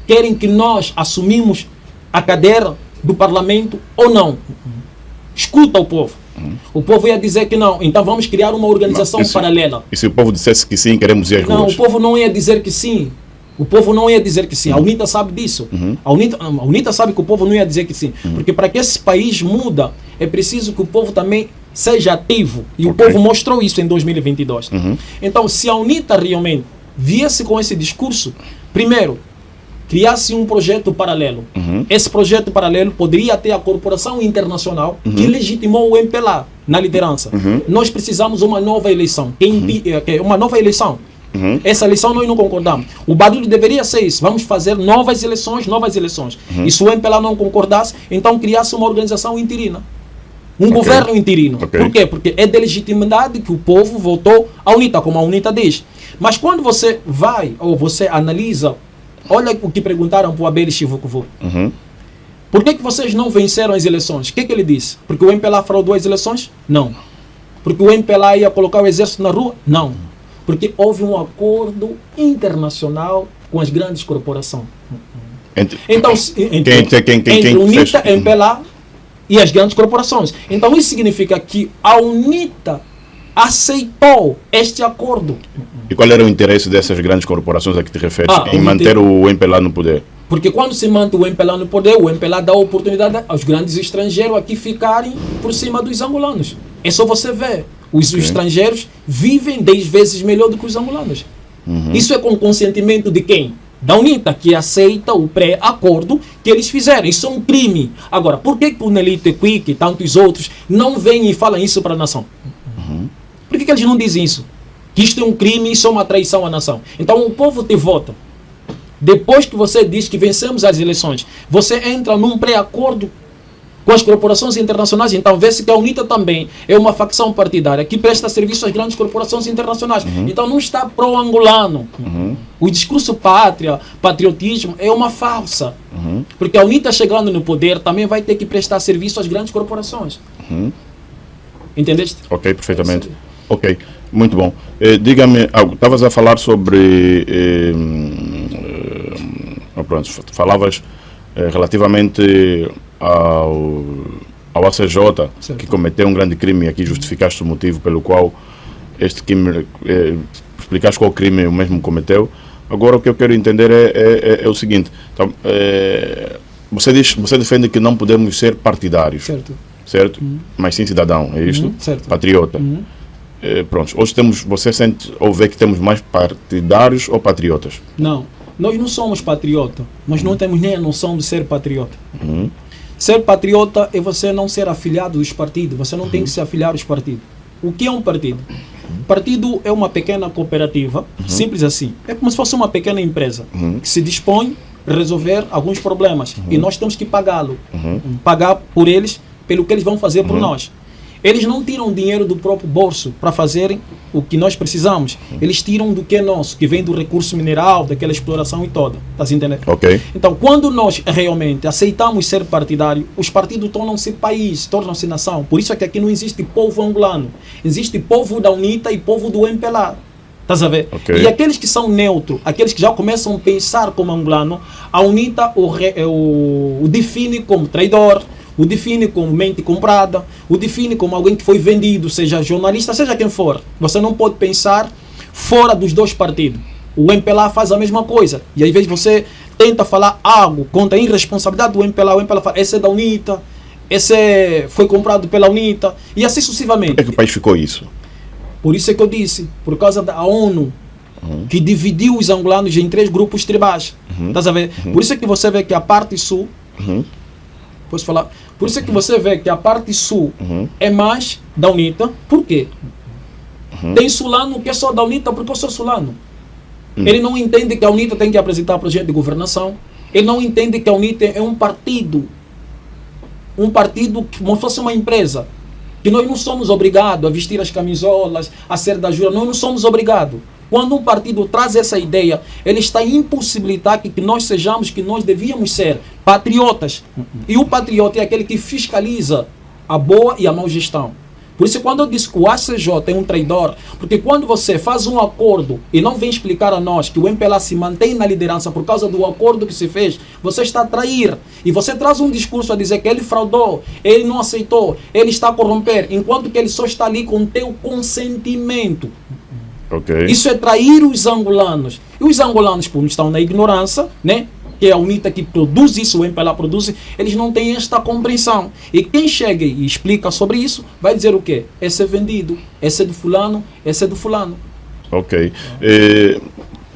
Querem que nós assumimos a cadeira do parlamento ou não? Escuta o povo. O povo ia dizer que não. Então vamos criar uma organização paralela. E se o povo dissesse que sim, queremos ir às Não, ruas? o povo não ia dizer que sim. O povo não ia dizer que sim. A UNITA sabe disso. A UNITA sabe que o povo não ia dizer que sim. Porque para que esse país muda, é preciso que o povo também seja ativo. E o povo mostrou isso em 2022. Então, se a UNITA realmente viesse com esse discurso, primeiro, criasse um projeto paralelo. Esse projeto paralelo poderia ter a corporação internacional que legitimou o MPLA na liderança. Nós precisamos de uma nova eleição. Uma nova eleição. Essa eleição nós não concordamos. O barulho deveria ser isso. Vamos fazer novas eleições, novas eleições. E se o MPLA não concordasse, então criasse uma organização interina. Um governo interino. Por quê? Porque é de legitimidade que o povo votou a UNITA, como a UNITA diz. Mas quando você vai, ou você analisa, olha o que perguntaram para o Abel Chivukuvu. Por que vocês não venceram as eleições? O que ele disse? Porque o MPLA fraudou as eleições? Não. Porque o MPLA ia colocar o exército na rua? Não. Porque houve um acordo internacional com as grandes corporações. Então, entre UNITA, MPLA e as grandes corporações. Então, isso significa que a UNITA aceitou este acordo. E qual era o interesse dessas grandes corporações a que te referes em manter o MPLA no poder? Porque quando se mantém o MPLA no poder, o MPLA dá a oportunidade aos grandes estrangeiros aqui ficarem por cima dos angolanos. É só você ver. Os estrangeiros vivem 10 vezes melhor do que os angolanos. Isso é com consentimento de quem? Da UNITA, que aceita o pré-acordo que eles fizeram. Isso é um crime. Agora, por que o Nelito Quick e tantos outros não vêm e falam isso para a nação? Por que eles não dizem isso? Que isto é um crime, isso é uma traição à nação. Então o povo te vota. Depois que você diz que vencemos as eleições, você entra num pré-acordo com as corporações internacionais. Então vê-se que a UNITA também é uma facção partidária que presta serviço às grandes corporações internacionais. Então não está pró-angolano. O discurso pátria, patriotismo é uma falsa. Porque a UNITA chegando no poder também vai ter que prestar serviço às grandes corporações. Entendeste? Ok, perfeitamente. Ok, muito bom. Diga-me algo, estavas a falar sobre... pronto, falavas relativamente ao ACJ, certo, que cometeu um grande crime, e aqui justificaste o motivo pelo qual este crime, explicaste qual crime o mesmo cometeu. Agora o que eu quero entender é o seguinte, então, você defende que não podemos ser partidários, certo? Mas sim cidadão, é isto? Patriota. Pronto, hoje você sente ou vê que temos mais partidários ou patriotas? Não, nós não somos patriota, nós não temos nem a noção de ser patriota. Ser patriota é você não ser afiliado dos partidos, você não tem que se afiliar aos partidos. O que é um partido? Partido é uma pequena cooperativa, simples assim. É como se fosse uma pequena empresa que se dispõe a resolver alguns problemas e nós temos que pagá-lo, pagar por eles, pelo que eles vão fazer por nós. Eles não tiram dinheiro do próprio bolso para fazerem o que nós precisamos. Eles tiram do que é nosso, que vem do recurso mineral, daquela exploração e toda. Está entendendo? Ok. Então, quando nós realmente aceitamos ser partidário, os partidos tornam-se país, tornam-se nação. Por isso é que aqui não existe povo angolano. Existe povo da UNITA e povo do MPLA. Estás a ver? Ok. E aqueles que são neutros, aqueles que já começam a pensar como angolano, a UNITA o define como traidor, o define como mente comprada, o define como alguém que foi vendido, seja jornalista, seja quem for. Você não pode pensar fora dos dois partidos. O MPLA faz a mesma coisa. E às vezes você tenta falar algo contra a irresponsabilidade do MPLA. O MPLA fala, esse é da UNITA, foi comprado pela UNITA, e assim sucessivamente. Como é que o país ficou isso? Por isso é que eu disse, por causa da ONU, que dividiu os angolanos em 3 grupos tribais. Estás a ver? Por isso é que você vê que a parte sul... Posso falar? Por isso é que você vê que a parte sul é mais da UNITA. Por quê? Tem sulano que é só da UNITA porque eu sou sulano. Ele não entende que a UNITA tem que apresentar projeto de governação. Ele não entende que a UNITA é um partido como se fosse uma empresa. Que nós não somos obrigados a vestir as camisolas, a ser da jura. Nós não somos obrigados. Quando um partido traz essa ideia, ele está a impossibilitar que nós sejamos, que nós devíamos ser patriotas. E o patriota é aquele que fiscaliza a boa e a má gestão. Por isso, quando eu disse que o ACJ é um traidor, porque quando você faz um acordo e não vem explicar a nós que o MPLA se mantém na liderança por causa do acordo que se fez, você está a trair. E você traz um discurso a dizer que ele fraudou, ele não aceitou, ele está a corromper, enquanto que ele só está ali com teu consentimento. Ok. Isso é trair os angolanos. E os angolanos, por estão na ignorância, né? Que é a UNITA que produz isso, o MPLA produz, eles não têm esta compreensão. E quem chega e explica sobre isso, vai dizer o quê? Esse é vendido, esse é do fulano, esse é do fulano. Ok.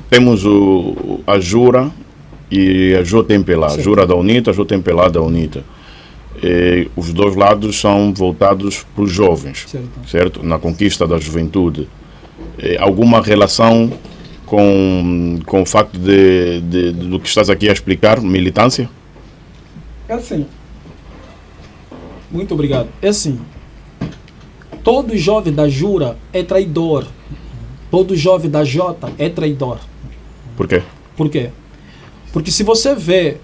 Temos a Jura e a JMPLA. A Jura da UNITA, a JMPLA da UNITA. Os dois lados são voltados para os jovens, certo? Na conquista da juventude. Alguma relação com o facto do que estás aqui a explicar, militância? É assim. Muito obrigado. É assim. Todo jovem da Jura é traidor. Todo jovem da Jota é traidor. Por quê? Por quê? Porque se você vê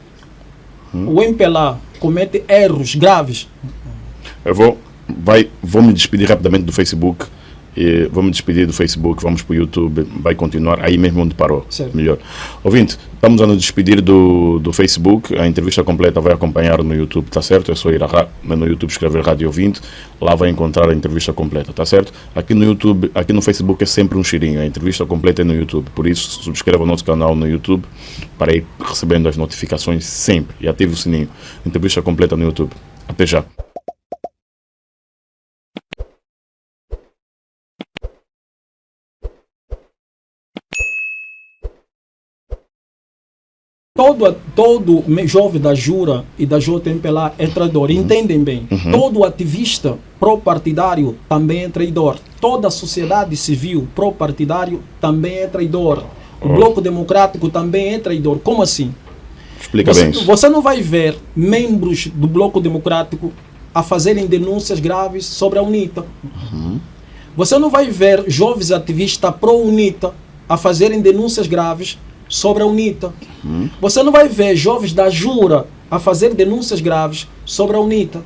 o MPLA comete erros graves. Eu vou me despedir rapidamente do Facebook. Vou me despedir do Facebook, vamos para o YouTube, vai continuar aí mesmo onde parou. Certo. Melhor. Ouvinte, estamos a nos despedir do Facebook, a entrevista completa vai acompanhar no YouTube, tá certo? É só ir no YouTube escrever Rádio Ouvinte, lá vai encontrar a entrevista completa, tá certo? Aqui no YouTube, aqui no Facebook é sempre um cheirinho, a entrevista completa é no YouTube, por isso subscreva o nosso canal no YouTube para ir recebendo as notificações sempre e ative o sininho. Entrevista completa no YouTube. Até já. Todo jovem da Jura e da JMPLA é traidor. Entendem bem. Todo ativista pró-partidário também é traidor. Toda a sociedade civil pró-partidário também é traidor. O Bloco Democrático também é traidor. Como assim? Explica bem. Você não vai ver membros do Bloco Democrático a fazerem denúncias graves sobre a UNITA. Você não vai ver jovens ativistas pró-UNITA a fazerem denúncias graves sobre a UNITA. Você não vai ver jovens da Jura a fazer denúncias graves sobre a UNITA.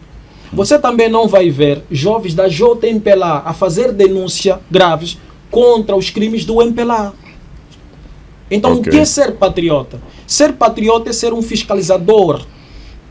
Você também não vai ver jovens da JMPLA a fazer denúncias graves contra os crimes do MPLA. Então, o que é ser patriota? Ser patriota é ser um fiscalizador.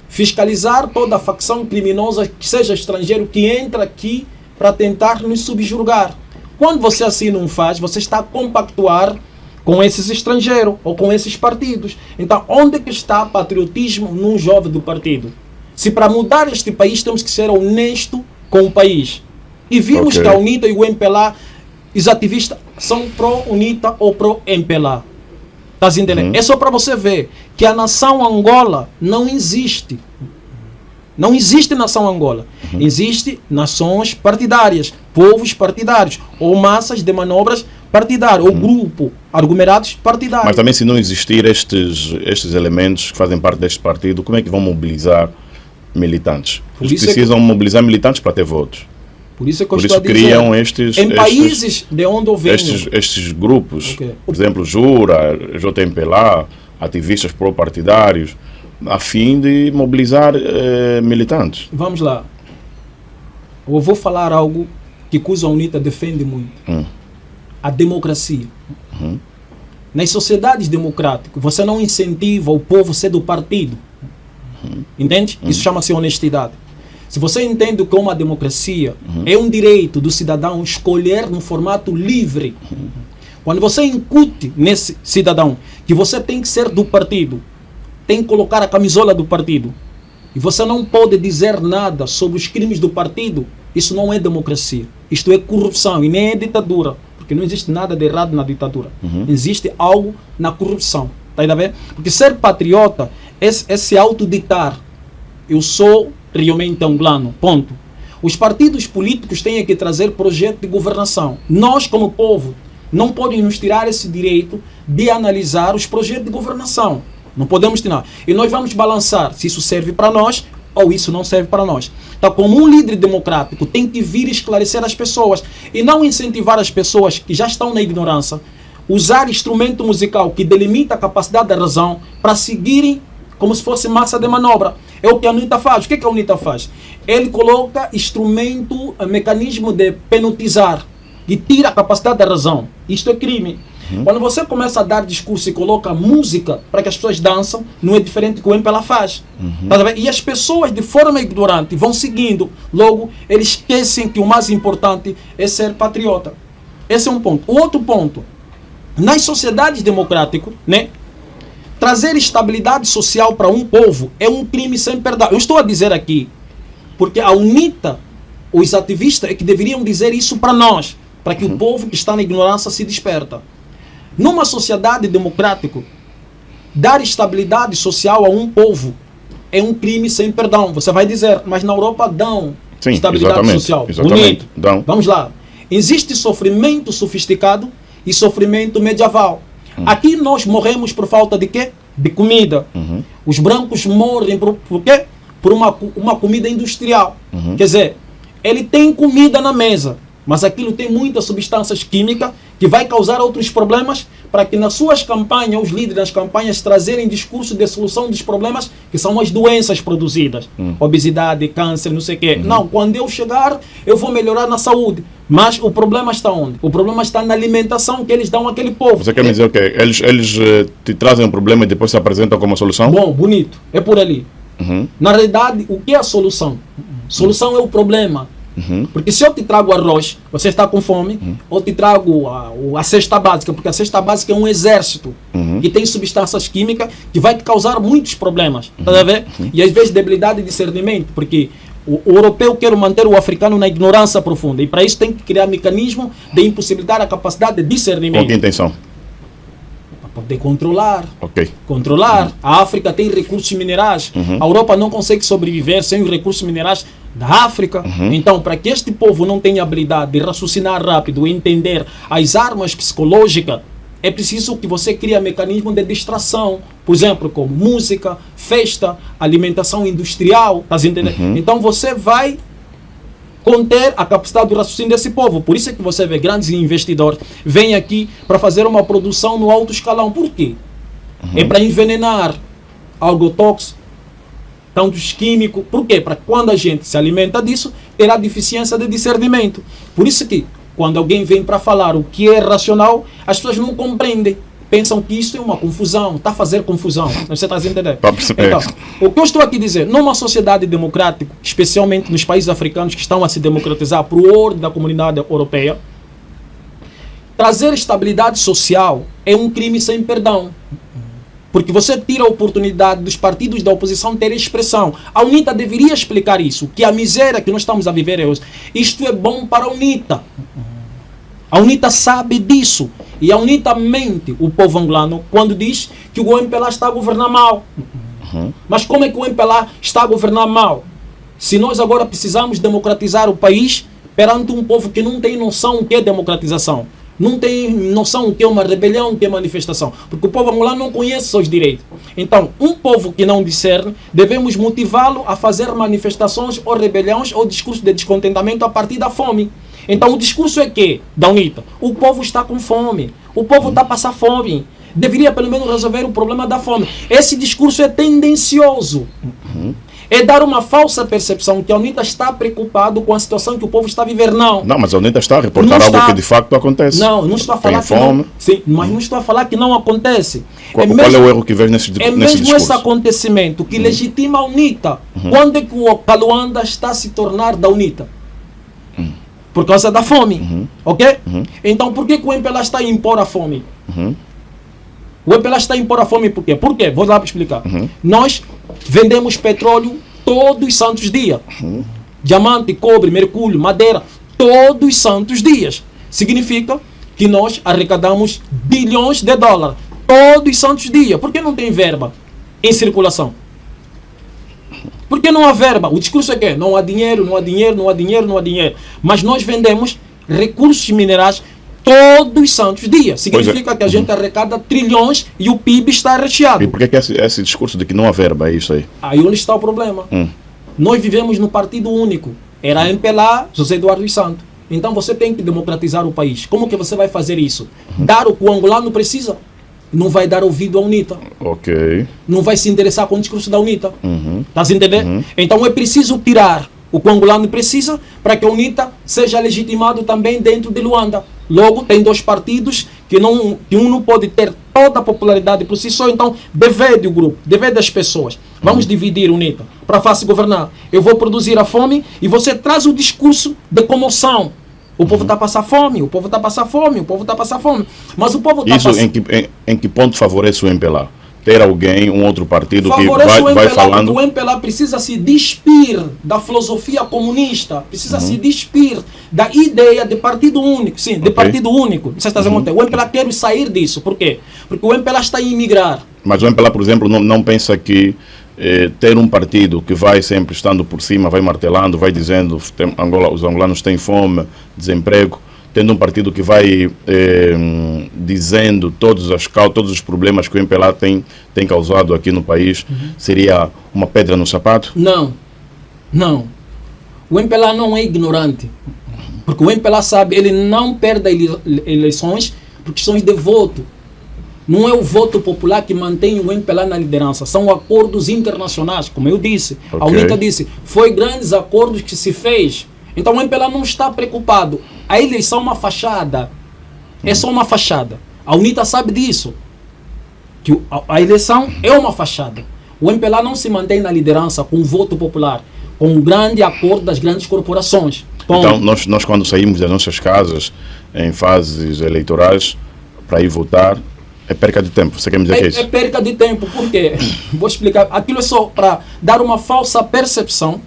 Fiscalizar toda a facção criminosa, que seja estrangeiro, que entra aqui para tentar nos subjugar. Quando você assim não faz, você está a compactuar com esses estrangeiros ou com esses partidos. Então, onde que está patriotismo num jovem do partido? Se para mudar este país temos que ser honestos com o país. E vimos que a UNITA e o MPLA, os ativistas, são pró-UNITA ou pró-MPLA. Estás entendendo? É só para você ver que a nação Angola não existe. Não existe nação Angola. Existe nações partidárias, povos partidários, ou massas de manobras partidárias, ou grupo, aglomerados partidários. Mas também, se não existir estes elementos que fazem parte deste partido, como é que vão mobilizar militantes? Eles precisam mobilizar militantes para ter votos. Por isso é que eu Por estou isso a dizer, criam em países de onde eu venho, estes grupos, Ok. por exemplo, Jura, JMPLA, ativistas pró-partidários, a fim de mobilizar militantes. vamos lá, eu vou falar algo que a UNITA defende muito. A democracia. Nas sociedades democráticas, você não incentiva o povo a ser do partido. Entende? Isso chama-se honestidade. Se você entende o que é uma democracia, é um direito do cidadão escolher num formato livre. Quando você incute nesse cidadão que você tem que ser do partido, tem que colocar a camisola do partido, e você não pode dizer nada sobre os crimes do partido, isso não é democracia. Isto é corrupção e nem é ditadura. Porque não existe nada de errado na ditadura. Existe algo na corrupção. Tá a ver? Porque ser patriota é se autoditar. Eu sou realmente angolano. Ponto. Os partidos políticos têm que trazer projeto de governação. Nós, como povo, não podemos nos tirar esse direito de analisar os projetos de governação. Não podemos tirar. E nós vamos balançar se isso serve para nós ou isso não serve para nós. Então, como um líder democrático, tem que vir esclarecer as pessoas e não incentivar as pessoas que já estão na ignorância, usar instrumento musical que delimita a capacidade da razão para seguirem como se fosse massa de manobra. É o que a UNITA faz. O que a UNITA faz? Ele coloca instrumento, mecanismo de penalizar e tira a capacidade da razão. Isto é crime. Quando você começa a dar discurso e coloca música para que as pessoas dançam, não é diferente do que o MPLA faz. Tá vendo? E as pessoas, de forma ignorante, vão seguindo. Logo, eles esquecem que o mais importante é ser patriota. Esse é um ponto. O outro ponto, nas sociedades democráticas, né, trazer estabilidade social para um povo é um crime sem perdão. Eu estou a dizer aqui, porque a UNITA, os ativistas, é que deveriam dizer isso para nós, para que o povo que está na ignorância se desperta. Numa sociedade democrática, dar estabilidade social a um povo é um crime sem perdão. Você vai dizer, mas na Europa dão estabilidade social. Exatamente. Bonito. Vamos lá. Existe sofrimento sofisticado e sofrimento medieval. Aqui nós morremos por falta de quê? De comida. Os brancos morrem por quê? Por uma comida industrial. Quer dizer, ele tem comida na mesa, mas aquilo tem muitas substâncias químicas que vai causar outros problemas para que nas suas campanhas, os líderes das campanhas trazerem discurso de solução dos problemas que são as doenças produzidas. Obesidade, câncer, não sei o quê. Não, quando eu chegar, eu vou melhorar na saúde. Mas o problema está onde? O problema está na alimentação que eles dão àquele povo. Você quer me dizer o quê? Eles te trazem um problema e depois se apresentam como solução? Bom, bonito. É por ali. Na realidade, o que é a solução? Solução é o problema. Porque se eu te trago arroz, você está com fome, ou te trago a cesta básica, porque a cesta básica é um exército que tem substâncias químicas que vai te causar muitos problemas, tá a ver? E às vezes debilidade de discernimento, porque o europeu quer manter o africano na ignorância profunda, e para isso tem que criar mecanismo de impossibilitar a capacidade de discernimento. Com que intenção? Para poder controlar. Ok. Controlar. A África tem recursos minerais. A Europa não consegue sobreviver sem os recursos minerais da África. Então, para que este povo não tenha habilidade de raciocinar rápido e entender as armas psicológicas, é preciso que você crie mecanismo de distração, por exemplo, como música, festa, alimentação industrial, tá entendendo? Então você vai conter a capacidade do raciocínio desse povo. Por isso é que você vê grandes investidores vêm aqui para fazer uma produção no alto escalão. Por quê? É para envenenar agrotóxicos, tantos químicos. Por quê? Para quando a gente se alimenta disso, terá deficiência de discernimento. Por isso que quando alguém vem para falar o que é racional, as pessoas não compreendem. Pensam que isso é uma confusão, está a fazer confusão. Você está entendendo? Então, o que eu estou aqui a dizer, numa sociedade democrática, especialmente nos países africanos que estão a se democratizar para o ordem da comunidade europeia, trazer estabilidade social é um crime sem perdão. Porque você tira a oportunidade dos partidos da oposição terem expressão. A UNITA deveria explicar isso, que a miséria que nós estamos a viver é hoje. Isto é bom para a UNITA. A UNITA sabe disso. E a UNITA mente o povo angolano quando diz que o MPLA está a governar mal. Mas como é que o MPLA está a governar mal? Se nós agora precisamos democratizar o país perante um povo que não tem noção do que é democratização. não tem noção o que é uma rebelião, o que é manifestação, porque o povo angolano não conhece seus direitos. Então, um povo que não discerne, devemos motivá-lo a fazer manifestações ou rebeliões ou discurso de descontentamento a partir da fome. Então, o discurso é que, da UNITA, o povo está com fome, o povo está a passar fome, deveria pelo menos resolver o problema da fome. Esse discurso é tendencioso. É dar uma falsa percepção que a UNITA está preocupado com a situação que o povo está a viver. Não. Não, mas a UNITA está a reportar Não algo está. que de facto acontece. Não estou a falar Tem que fome. não. Sim, mas não estou a falar que não acontece. Qual é o erro que vês nesse É nesse mesmo discurso? esse acontecimento que legitima a UNITA. Quando é que o Kaluanda está a se tornar da UNITA? Por causa da fome. Ok? Então por que o MPLA está a impor a fome? O MPLA está a impor a fome por quê? Por quê? Vou lá explicar. Nós vendemos petróleo todos os santos dias. Diamante, cobre, mercúrio, madeira, todos os santos dias. Significa que nós arrecadamos bilhões de dólares todos os santos dias. Por que não tem verba em circulação? Por que não há verba? O discurso é que não há dinheiro, não há dinheiro, não há dinheiro, não há dinheiro. Mas nós vendemos recursos minerais todos os santos dias. Significa que a gente arrecada trilhões e o PIB está recheado. E por que esse discurso de que não há verba? É isso aí. Aí onde está o problema. Nós vivemos no partido único. Era MPLA, José Eduardo dos Santos. Então você tem que democratizar o país. Como que você vai fazer isso? Dar o que o angolano precisa? Não vai dar ouvido à UNITA. Ok. Não vai se interessar com o discurso da UNITA. Está a entender? Então é preciso tirar o que o angolano precisa para que a UNITA seja legitimado também dentro de Luanda. Logo, tem dois partidos que um não pode ter toda a popularidade por si só. Então, dever do grupo, dever das pessoas. Vamos dividir a UNITA para fácil governar. Eu vou produzir a fome e você traz o discurso de comoção. O povo está a passar fome, o povo está a passar fome, o povo está a passar fome. Mas o povo está Isso em que ponto favorece o MPLA? Ter alguém, um outro partido que favorece o vai MPLA, falando... porque o MPLA precisa se despir da filosofia comunista, precisa se despir da ideia de partido único, sim, de partido único. Você está dizendo, o MPLA quer sair disso. Por quê? Porque o MPLA está a imigrar. Mas o MPLA, por exemplo, não pensa que ter um partido que vai sempre estando por cima, vai martelando, vai dizendo os angolanos têm fome, desemprego, tendo um partido que vai dizendo todos os problemas que o MPLA tem causado aqui no país, seria uma pedra no sapato? Não. O MPLA não é ignorante. Porque o MPLA sabe, ele não perde eleições por questões de voto. Não é o voto popular que mantém o MPLA na liderança. São acordos internacionais, como eu disse. Okay. A UNITA disse, foi grandes acordos que se fez. Então o MPLA não está preocupado. A eleição é uma fachada. É só uma fachada. A UNITA sabe disso. Que a eleição é uma fachada. O MPLA não se mantém na liderança com o voto popular, com um grande acordo das grandes corporações. Então nós quando saímos das nossas casas em fases eleitorais para ir votar, é perca de tempo. Você quer me dizer que é isso? É perca de tempo. Por quê? Vou explicar. Aquilo é só para dar uma falsa percepção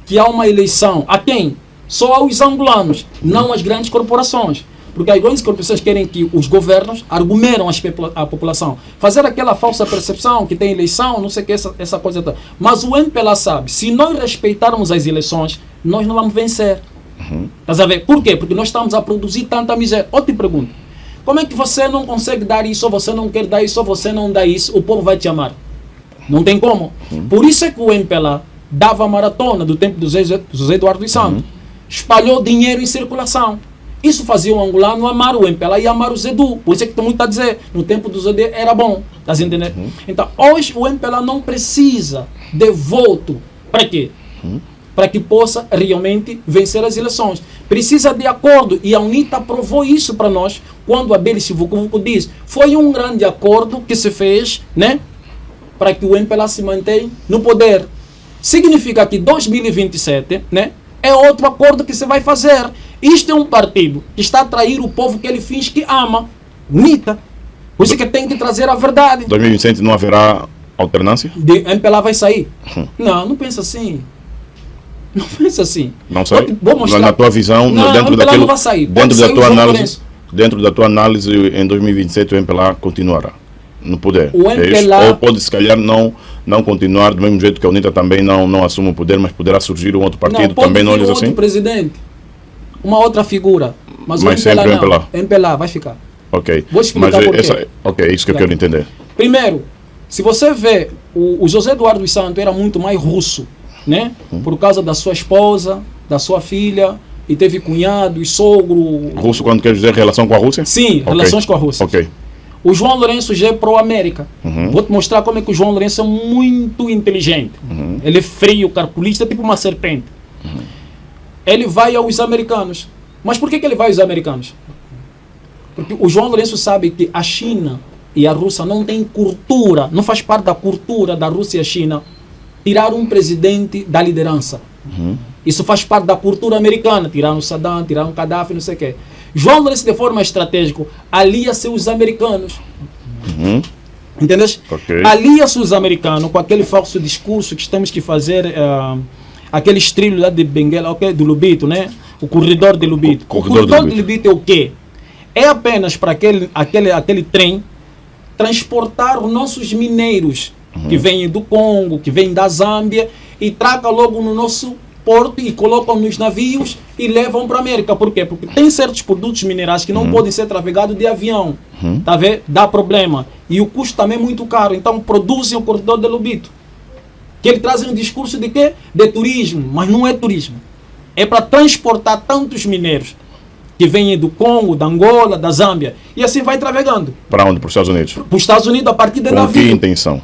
que há uma eleição. A quem? Só aos angolanos, não às grandes corporações. Porque as grandes corporações querem que os governos argumentam a população. Fazer aquela falsa percepção que tem eleição, não sei o que, essa coisa toda. Mas o MPLA sabe, se nós respeitarmos as eleições, nós não vamos vencer. Estás a ver? Por quê? Porque nós estamos a produzir tanta miséria. Eu te pergunto, como é que você não consegue dar isso, ou você não quer dar isso, ou você não dá isso, o povo vai te amar? Não tem como. Por isso é que o MPLA dava a maratona do tempo do José Eduardo dos Santos. Espalhou dinheiro em circulação. Isso fazia o angolano amar o MPLA e amar o Zedu. Por isso é que todo mundo está a dizer, no tempo do Zedu era bom. Está entendendo? Então, hoje o MPLA não precisa de voto. Para quê? Para que possa realmente vencer as eleições. Precisa de acordo. E a UNITA provou isso para nós, quando a Bélice Vucu diz, foi um grande acordo que se fez, né, para que o MPLA se mantenha no poder. Significa que 2027, né, é outro acordo que se vai fazer. Isto é um partido que está a trair o povo que ele finge que ama. UNITA. Por isso que tem que trazer a verdade. 2027 não haverá alternância? MPLA vai sair? Não pensa assim. Não pensa assim. Não sei. Vou mostrar. Na tua visão, não, dentro MPLA daquilo, não vai sair. dentro da tua análise, em 2027 o MPLA continuará no poder. O MPLA... Ou pode, se calhar, não continuar do mesmo jeito que a UNITA também não assume o poder, mas poderá surgir um outro partido também, não olhas assim? Outro presidente, uma outra figura. Mas Mas o sempre o MPLA MPLA. não. MPLA vai ficar. Ok. Vou explicar Mas por quê. ok, é isso que eu quero entender. Primeiro, se você vê, o José Eduardo dos Santos era muito mais russo, né? Por causa da sua esposa, da sua filha, e teve cunhado e sogro. Russo, quando quer dizer relação com a Rússia? Sim, Ok. relações com a Rússia. Ok. O João Lourenço já é pró-América. Vou te mostrar como é que o João Lourenço é muito inteligente. Ele é frio, calculista, tipo uma serpente. Ele vai aos americanos. Mas por que ele vai aos americanos? Porque o João Lourenço sabe que a China e a Rússia não têm cultura, não faz parte da cultura da Rússia e a China tirar um presidente da liderança. Isso faz parte da cultura americana, tirar um Saddam, tirar um Gaddafi, não sei o quê. João Lourenço, de forma estratégica, alia-se aos americanos. Entendes? Ok. Alia-se aos americanos com aquele falso discurso que temos que fazer, aqueles trilhos lá de Benguela, okay, do Lubito, né? O corredor de Lubito. O corredor de Lubito é o quê? É apenas para aquele trem transportar os nossos mineiros que vêm do Congo, que vêm da Zâmbia, e traga logo no nosso porto e colocam nos navios e levam para a América. Por quê? Porque tem certos produtos minerais que não podem ser trafegados de avião. Tá vendo? Dá problema. E o custo também é muito caro. Então produzem o corredor de Lubito. Que ele traz um discurso de quê? De turismo. Mas não é turismo. É para transportar tantos mineiros que vêm do Congo, da Angola, da Zâmbia. E assim vai trafegando. Para onde? Para os Estados Unidos? Para os Estados Unidos a partir de Com que navio. intenção?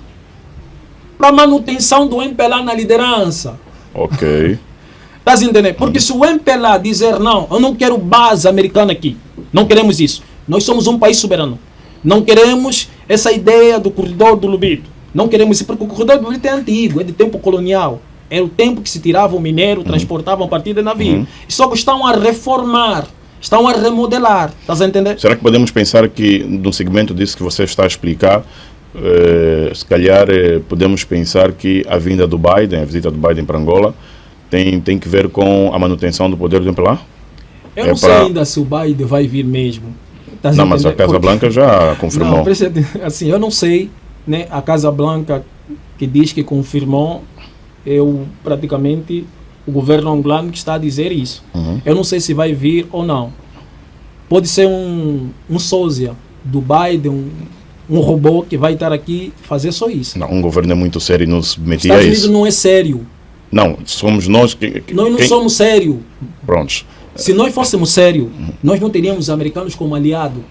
Para manutenção do MPLA na liderança. Ok. Estás entendendo? Porque se o MPLA dizer não, eu não quero base americana aqui, não queremos isso. Nós somos um país soberano. Não queremos essa ideia do corredor do Lubito. Não queremos isso, porque o corredor do Lubito é antigo, é de tempo colonial. Era o tempo que se tirava o minério, transportavam a partir de navio. Só que estão a reformar, estão a remodelar. Estás a entender? Será que podemos pensar que, no segmento disso que você está a explicar, se calhar podemos pensar que a vinda do Biden, a visita do Biden para Angola, tem que ver com a manutenção do poder do MPLA? Eu não sei ainda se o Biden vai vir mesmo. Estás Não, mas a entender? Casa Blanca já confirmou. Não, assim, eu não sei, né? A Casa Blanca que diz que confirmou, praticamente o governo angolano que está a dizer isso. Eu não sei se vai vir ou não. Pode ser um sósia do Biden, um robô que vai estar aqui fazer só isso. Não, um governo é muito sério e não se Os metia a Estados Unidos isso. não é sério. Não, somos nós que... Nós não somos sérios. Prontos. Se nós fôssemos sérios, nós não teríamos os americanos como aliado.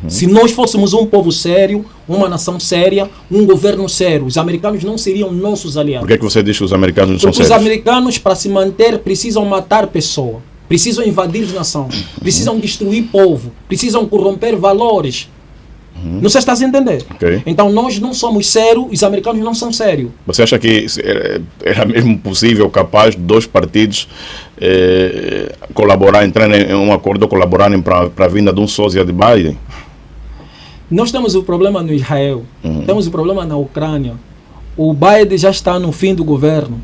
Se nós fôssemos um povo sério, uma nação séria, um governo sério, os americanos não seriam nossos aliados. Por que é que você diz que os americanos não são Porque os sérios? americanos, para se manter, precisam matar pessoas, precisam invadir nação, precisam destruir povo, precisam corromper valores. Não sei se está a entender. Ok. Então nós não somos sérios, os americanos não são sérios. Você acha que era mesmo possível, capaz, dois partidos colaborar, entrar em um acordo, colaborarem para a vinda de um sósia de Biden? Nós temos o problema no Israel, temos o problema na Ucrânia. O Biden já está no fim do governo.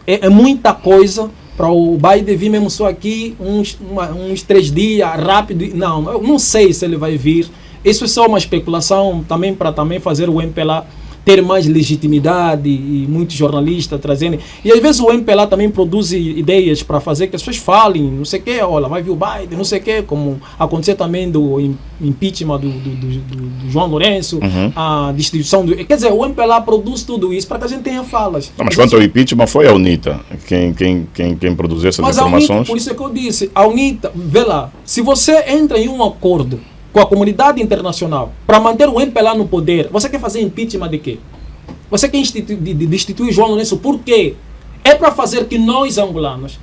É muita coisa para o Biden vir mesmo só aqui uns 3 dias, rápido. Não, eu não sei se ele vai vir. Isso é só uma especulação também para fazer o MPLA ter mais legitimidade e muitos jornalistas trazendo. E às vezes o MPLA também produz ideias para fazer que as pessoas falem, não sei o que, olha, vai vir o Biden, não sei o que, como aconteceu também do impeachment do João Lourenço, a distribuição do... Quer dizer, o MPLA produz tudo isso para que a gente tenha falas. Não, mas quanto ao impeachment, foi a UNITA quem produziu essas Mas a UNITA, informações. por isso é que eu disse, a UNITA, vê lá, se você entra em um acordo com a comunidade internacional para manter o MPLA no poder, você quer fazer impeachment de quê? Você quer destituir João Lourenço por quê? É para fazer que nós, angolanos,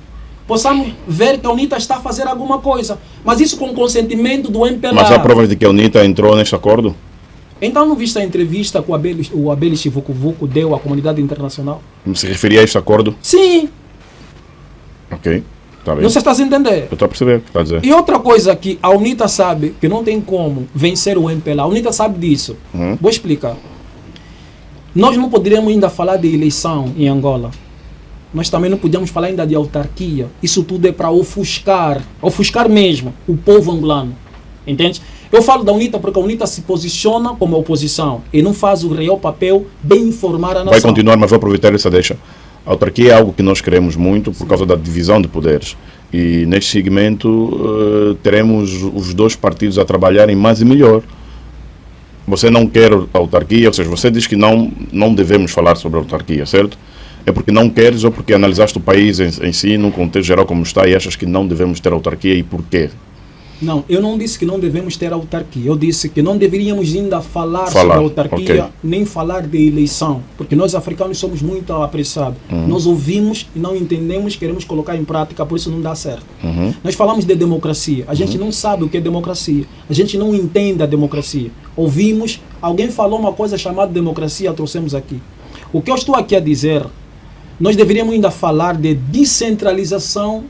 possamos ver que a UNITA está a fazer alguma coisa. Mas isso com consentimento do MPLA. Mas há provas de que a UNITA entrou neste acordo? Então não viste a entrevista que o Abel Chivucuvuco deu à comunidade internacional? Se referia a este acordo? Sim. Ok, está bem. Não sei se estás a entender. Eu estou a perceber o que está a dizer. E outra coisa que a UNITA sabe, que não tem como vencer o MPLA, a UNITA sabe disso. Vou explicar. Nós não poderíamos ainda falar de eleição em Angola. Nós também não podíamos falar ainda de autarquia. Isso tudo é para ofuscar mesmo o povo angolano. Entende? Eu falo da UNITA porque a UNITA se posiciona como oposição e não faz o real papel de informar a nação. Vai continuar, mas vou aproveitar essa deixa. A autarquia é algo que nós queremos muito por causa da divisão de poderes. E neste segmento teremos os dois partidos a trabalharem mais e melhor. Você não quer autarquia, ou seja, você diz que não devemos falar sobre autarquia, certo? É porque não queres ou porque analisaste o país em si, num contexto geral como está, e achas que não devemos ter autarquia, e porquê? Não, eu não disse que não devemos ter autarquia. Eu disse que não deveríamos ainda falar sobre autarquia, ok. nem falar de eleição. Porque nós africanos somos muito apressados. Nós ouvimos e não entendemos, queremos colocar em prática, por isso não dá certo. Nós falamos de democracia. A gente não sabe o que é democracia. A gente não entende a democracia. Ouvimos, alguém falou uma coisa chamada democracia, trouxemos aqui. O que eu estou aqui a dizer, nós deveríamos ainda falar de descentralização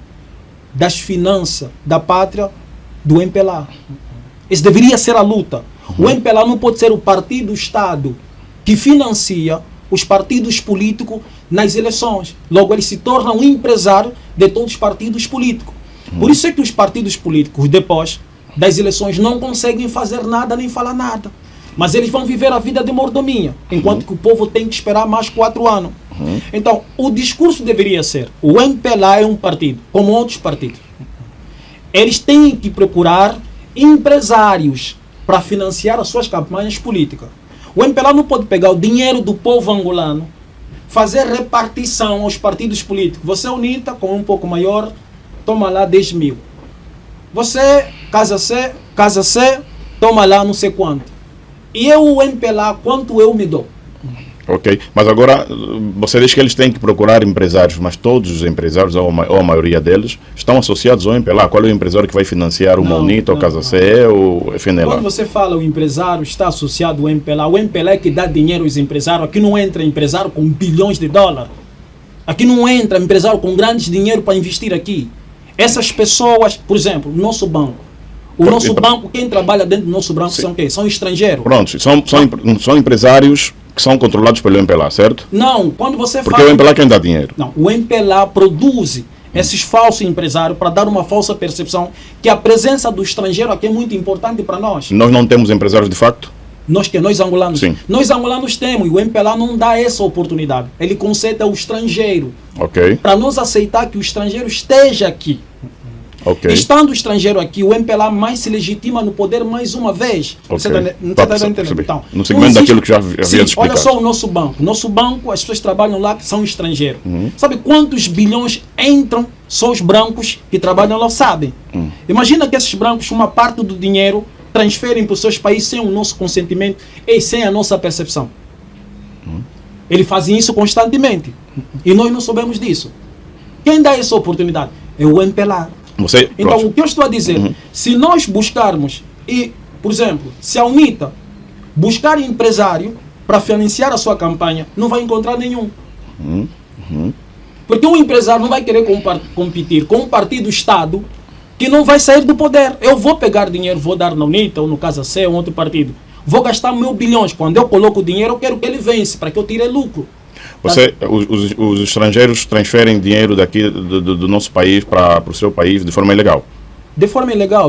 das finanças da pátria, do MPLA. Isso deveria ser a luta. O MPLA não pode ser o partido-estado que financia os partidos políticos nas eleições. Logo, ele se torna um empresário de todos os partidos políticos. Por isso é que os partidos políticos, depois das eleições, não conseguem fazer nada nem falar nada. Mas eles vão viver a vida de mordomia, enquanto que o povo tem que esperar mais 4 anos. Então, o discurso deveria ser: o MPLA é um partido, como outros partidos. Eles têm que procurar empresários para financiar as suas campanhas políticas. O MPLA não pode pegar o dinheiro do povo angolano, fazer repartição aos partidos políticos. Você, UNITA, com um pouco maior, toma lá 10 mil. Você, Casa C, toma lá não sei quanto. E eu, o MPLA, quanto eu me dou? Ok, mas agora você diz que eles têm que procurar empresários, mas todos os empresários, ou a maioria deles, estão associados ao MPLA. Qual é o empresário que vai financiar o UNITA, ou Casa C, ou FNLA? Quando você fala o empresário está associado ao MPLA, o MPLA é que dá dinheiro aos empresários. Aqui não entra empresário com bilhões de dólares. Aqui não entra empresário com grandes dinheiro para investir aqui. Essas pessoas, por exemplo, o nosso banco. Nosso banco, quem trabalha dentro do nosso banco são quem? São estrangeiros. Pronto, são empresários que são controlados pelo MPLA, certo? Não, quando você Porque o MPLA é quem dá dinheiro. Não, o MPLA produz esses falsos empresários para dar uma falsa percepção que a presença do estrangeiro aqui é muito importante para nós. Nós não temos empresários de facto? Nós angolanos? Sim. Nós angolanos temos, e o MPLA não dá essa oportunidade. Ele concede ao estrangeiro. Ok. Para nós aceitar que o estrangeiro esteja aqui. Ok. Estando o estrangeiro aqui, o MPLA mais se legitima no poder mais uma vez. Ok. Você está entendendo? Então, no segmento daquilo que já havia explicado. Olha só o nosso banco. Nosso banco, as pessoas trabalham lá que são estrangeiros. Sabe quantos bilhões entram só os brancos que trabalham lá, sabem? Imagina que esses brancos, uma parte do dinheiro, transferem para os seus países sem o nosso consentimento e sem a nossa percepção. Eles fazem isso constantemente. E nós não sabemos disso. Quem dá essa oportunidade? É o MPLA. Então, o que eu estou a dizer, se nós buscarmos, e, por exemplo, se a UNITA buscar empresário para financiar a sua campanha, não vai encontrar nenhum. Porque um empresário não vai querer competir com um partido-estado que não vai sair do poder. Eu vou pegar dinheiro, vou dar na UNITA, ou no Casa C, ou outro partido. Vou gastar bilhões. Quando eu coloco o dinheiro, eu quero que ele vence, para que eu tire lucro. Os estrangeiros transferem dinheiro daqui do nosso país para o seu país de forma ilegal? De forma ilegal,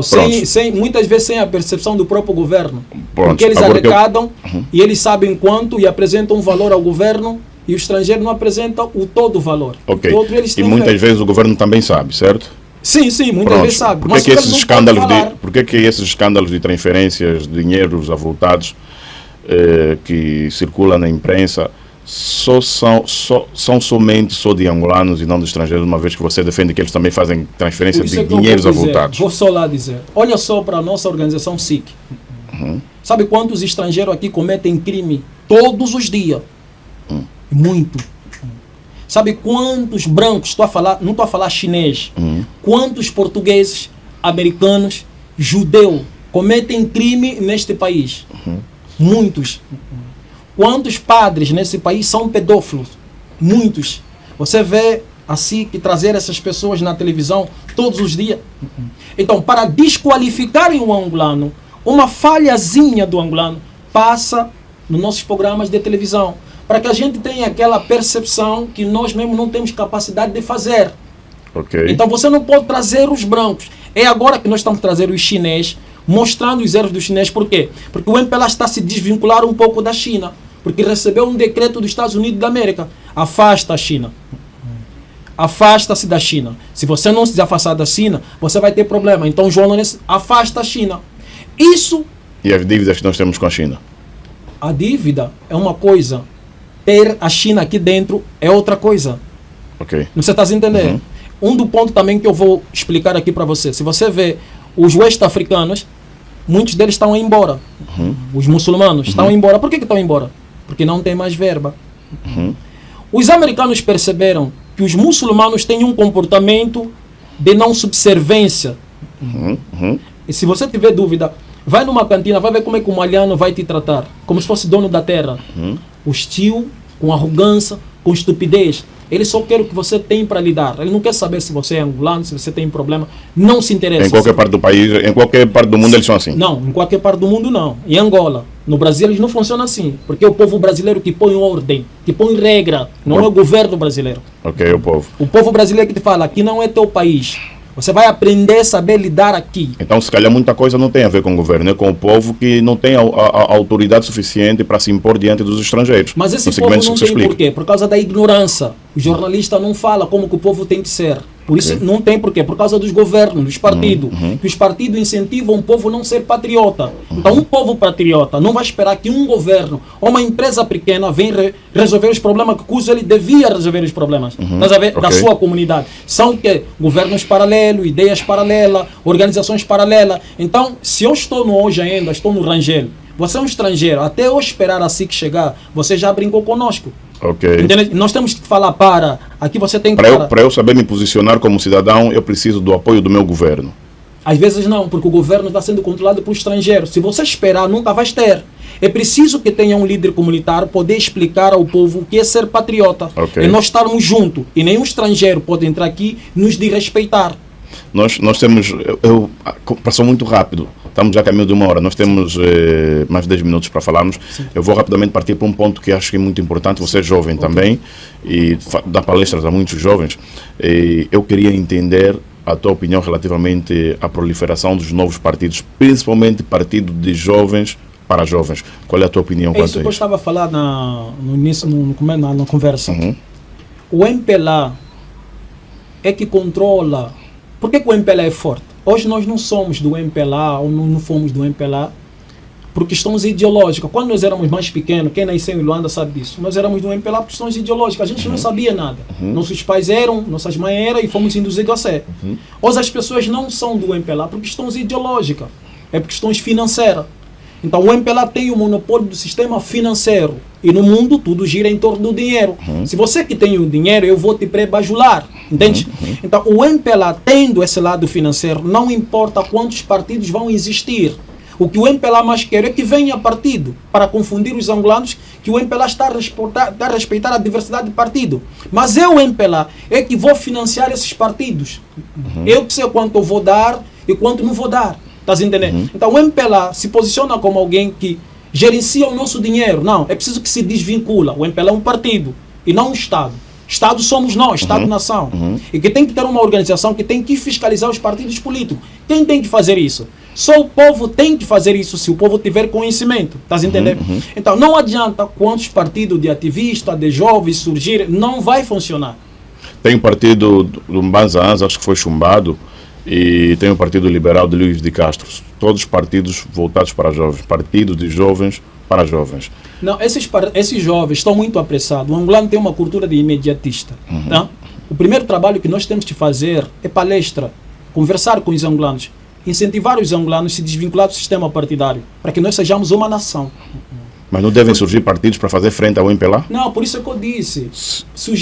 muitas vezes sem a percepção do próprio governo. Pronto. Porque eles arrecadam e eles sabem quanto e apresentam um valor ao governo e o estrangeiro não apresenta o todo o valor. Ok. Eles e muitas vezes o governo também sabe, certo? Sim, muitas vezes sabe. Por que esses escândalos de transferências de dinheiros avultados que circulam na imprensa são somente de angolanos e não de estrangeiros, uma vez que você defende que eles também fazem transferência de dinheiros avultados? Vou só lá dizer. Olha só para a nossa organização SIC. Sabe quantos estrangeiros aqui cometem crime todos os dias? Muito. Sabe quantos brancos, não estou a falar chinês, quantos portugueses, americanos, judeus cometem crime neste país? Muitos. Quantos padres nesse país são pedófilos? Muitos. Você vê assim que trazer essas pessoas na televisão todos os dias. Então, para desqualificarem o angolano, uma falhazinha do angolano passa nos nossos programas de televisão, para que a gente tenha aquela percepção que nós mesmos não temos capacidade de fazer. Okay. Então você não pode trazer os brancos. É agora que nós estamos trazendo os chineses, mostrando os erros dos chineses. Por quê? Porque o MPLA está a se desvincular um pouco da China. Porque recebeu um decreto dos Estados Unidos da América. Afasta a China. afasta-se da China. Se você não se afastar da China, você vai ter problema. Então, João Lourenço afasta a China. Isso... E as dívidas que nós temos com a China? A dívida é uma coisa. Ter a China aqui dentro é outra coisa. Ok. Você está entendendo? Um do ponto também que eu vou explicar aqui para você. Se você vê os west-africanos, muitos deles estão embora. Os muçulmanos estão embora. Por que estão embora? Porque não tem mais verba. Os americanos perceberam que os muçulmanos têm um comportamento de não subservência. E se você tiver dúvida, vai numa cantina, vai ver como é que o malhano vai te tratar. Como se fosse dono da terra. Hostil, com arrogância, com estupidez. Ele só quer o que você tem para lhe dar. Ele não quer saber se você é angolano, se você tem problema. Não se interessa. Em qualquer parte do país, em qualquer parte do mundo eles são assim? Não, em qualquer parte do mundo não. Em Angola, no Brasil eles não funcionam assim. Porque é o povo brasileiro que põe ordem, que põe regra. Não é o governo brasileiro. Ok, é o povo. O povo brasileiro que te fala, aqui não é teu país. Você vai aprender a saber lidar aqui. Então, se calhar, muita coisa não tem a ver com o governo, é com o povo que não tem a autoridade suficiente para se impor diante dos estrangeiros. Mas esse povo não tem por quê? Por causa da ignorância. O jornalista não fala como que o povo tem que ser. Por isso não tem por quê? Por causa dos governos, dos partidos. Que os partidos incentivam o povo a não ser patriota. Então, um povo patriota não vai esperar que um governo ou uma empresa pequena venha resolver os problemas que ele devia resolver os problemas da sua comunidade. São que governos paralelos, ideias paralelas, organizações paralelas. Então, se eu estou no hoje ainda, estou no Rangel, você é um estrangeiro, até eu esperar a SIC chegar, você já brincou conosco. Ok. Entende? Nós temos que falar aqui você tem que para eu saber me posicionar como cidadão, eu preciso do apoio do meu governo. Às vezes não, porque o governo está sendo controlado por estrangeiros. Se você esperar, nunca vai ter. É preciso que tenha um líder comunitário poder explicar ao povo o que é ser patriota. Ok. E nós estarmos juntos. E nenhum estrangeiro pode entrar aqui e nos desrespeitar. Nós temos... passou muito rápido. Estamos já a caminho de uma hora. Nós temos mais de 10 minutos para falarmos. Sim. Eu vou rapidamente partir para um ponto que acho que é muito importante. Você é jovem também e dá palestras a muitos jovens. E eu queria entender a tua opinião relativamente à proliferação dos novos partidos, principalmente partido de jovens para jovens. Qual é a tua opinião quanto a isso? Isso que eu estava a falar no início, na conversa. O MPLA é que controla. Por que o MPLA é forte? Hoje nós não somos do MPLA ou não fomos do MPLA por questões ideológicas. Quando nós éramos mais pequenos, quem nasceu em Luanda sabe disso, nós éramos do MPLA por questões ideológicas. A gente não sabia nada. Nossos pais eram, nossas mães eram e fomos induzidos a ser. Hoje as pessoas não são do MPLA por questões ideológicas, é por questões financeiras. Então o MPLA tem o monopólio do sistema financeiro e no mundo tudo gira em torno do dinheiro. Se você que tem o dinheiro, eu vou te pré-bajular, entende? Então o MPLA tendo esse lado financeiro, não importa quantos partidos vão existir. O que o MPLA mais quer é que venha partido para confundir os angolanos, que o MPLA está a respeitar a diversidade de partido. Mas eu, o MPLA, é que vou financiar esses partidos. Eu que sei quanto eu vou dar e quanto não vou dar. Estás entendendo? Então o MPLA se posiciona como alguém que gerencia o nosso dinheiro. Não, é preciso que se desvincula. O MPLA é um partido e não um Estado. Estado somos nós, Estado-nação. E que tem que ter uma organização que tem que fiscalizar os partidos políticos. Quem tem que fazer isso? Só o povo tem que fazer isso se o povo tiver conhecimento. Estás entendendo? Então não adianta quantos partidos de ativistas, de jovens surgirem, não vai funcionar. Tem o partido do Mbanza, acho que foi chumbado, e tem o Partido Liberal de Luís de Castro. Todos partidos voltados para jovens. Partido de jovens para jovens. Não, esses jovens estão muito apressados. O angolano tem uma cultura de imediatista. Tá? O primeiro trabalho que nós temos de fazer é palestra, conversar com os angolanos, incentivar os angolanos a se desvincular do sistema partidário, para que nós sejamos uma nação. Mas não devem surgir partidos para fazer frente ao MPLA? Não, por isso é que eu disse.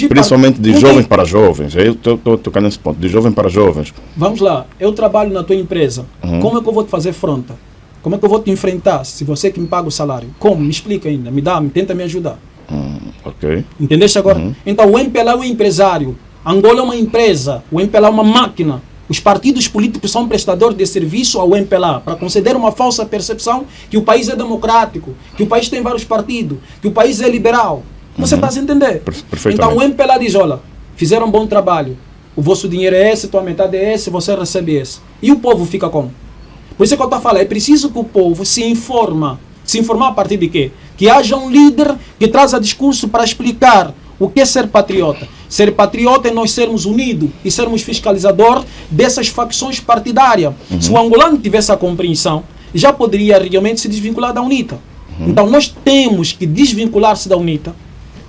Principalmente de jovens para jovens. Eu estou tocando nesse ponto. De jovens para jovens. Vamos lá. Eu trabalho na tua empresa. Como é que eu vou te fazer fronta? Como é que eu vou te enfrentar se você que me paga o salário? Como? Me explica ainda. Tenta me ajudar. Ok. Entendeste agora? Então o MPLA é um empresário. Angola é uma empresa. O MPLA é uma máquina. Os partidos políticos são prestadores de serviço ao MPLA para conceder uma falsa percepção que o país é democrático, que o país tem vários partidos, que o país é liberal. Você está a entender? Então o MPLA diz, olha, fizeram um bom trabalho, o vosso dinheiro é esse, tua metade é esse, você recebe esse. E o povo fica como? Por isso é que eu estou a falar, é preciso que o povo se informa. Se informar a partir de quê? Que haja um líder que traga discurso para explicar o que é ser patriota. Ser patriota é nós sermos unidos e sermos fiscalizador dessas facções partidárias. Se o angolano tivesse a compreensão, já poderia realmente se desvincular da UNITA. Então nós temos que desvincular-se da UNITA,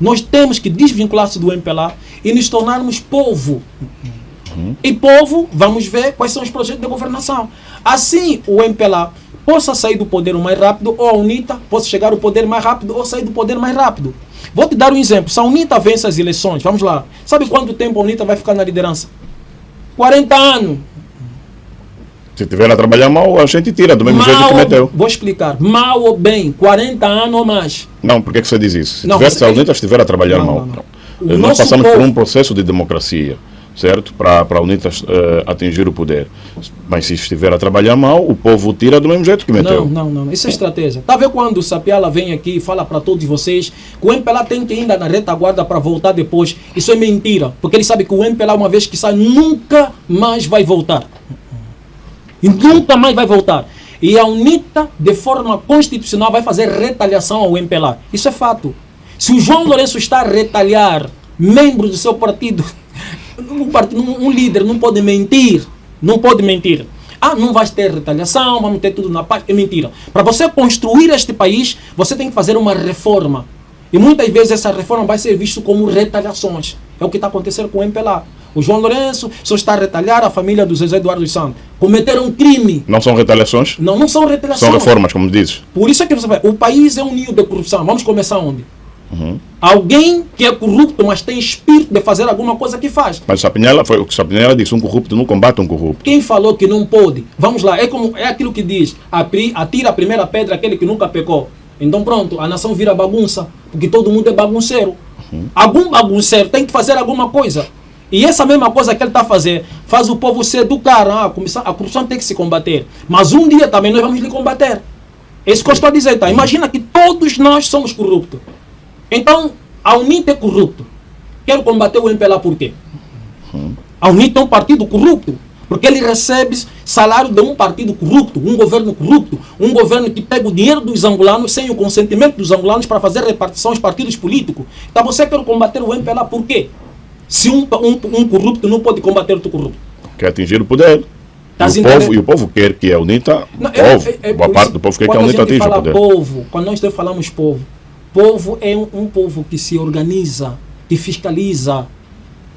nós temos que desvincular-se do MPLA e nos tornarmos povo. E povo, vamos ver quais são os projetos de governação. Assim o MPLA possa sair do poder o mais rápido, ou a UNITA possa chegar ao poder mais rápido ou sair do poder mais rápido. Vou te dar um exemplo. Se a UNITA vence as eleições, vamos lá, sabe quanto tempo a UNITA vai ficar na liderança? 40 anos. Se tiver a trabalhar mal, a gente tira do mesmo jeito que meteu. Vou explicar. Mal ou bem, 40 anos ou mais. Não, por que você diz isso? Se a UNITA estiver a trabalhar mal. Nós passamos por um processo de democracia, certo? Para a UNITA atingir o poder. Mas se estiver a trabalhar mal, o povo tira do mesmo jeito que meteu. Não. Isso é estratégia. Tá vendo quando o Sapiala vem aqui e fala para todos vocês que o MPLA tem que ir ainda na retaguarda para voltar depois? Isso é mentira. Porque ele sabe que o MPLA, uma vez que sai, nunca mais vai voltar. E nunca mais vai voltar. E a UNITA, de forma constitucional, vai fazer retaliação ao MPLA. Isso é fato. Se o João Lourenço está a retalhar membros do seu partido, um líder não pode mentir. Não pode mentir. Não vai ter retaliação, vamos ter tudo na paz. É mentira. Para você construir este país, você tem que fazer uma reforma. E muitas vezes essa reforma vai ser vista como retaliações. É o que está acontecendo com o MPLA. O João Lourenço só está a retalhar a família do José Eduardo dos Santos. Cometeram um crime. Não são retaliações? Não são retaliações. São reformas, como dizes. Por isso é que você vai. O país é um ninho de corrupção. Vamos começar onde? Alguém que é corrupto, mas tem espírito de fazer alguma coisa que faz. Mas foi o que Sapinela disse: um corrupto não combate um corrupto. Quem falou que não pode? Vamos lá, é aquilo que diz: atira a primeira pedra aquele que nunca pecou. Então pronto, a nação vira bagunça, porque todo mundo é bagunceiro. Algum bagunceiro tem que fazer alguma coisa. E essa mesma coisa que ele está a fazer, faz o povo se educar. A corrupção tem que se combater. Mas um dia também nós vamos lhe combater. É isso que eu estou a dizer. Tá? Imagina que todos nós somos corruptos. Então, a UNITA é corrupto. Quero combater o MPLA por quê? A UNITA é um partido corrupto. Porque ele recebe salário de um partido corrupto, um governo corrupto, um governo que pega o dinheiro dos angolanos sem o consentimento dos angolanos para fazer repartição aos partidos políticos. Então você quer combater o MPLA por quê? Se um corrupto não pode combater outro corrupto. Quer atingir o poder. E o povo quer que a UNITA, boa parte do povo quer que a UNITA atinja o poder. Quando nós falamos povo é um povo que se organiza, que fiscaliza.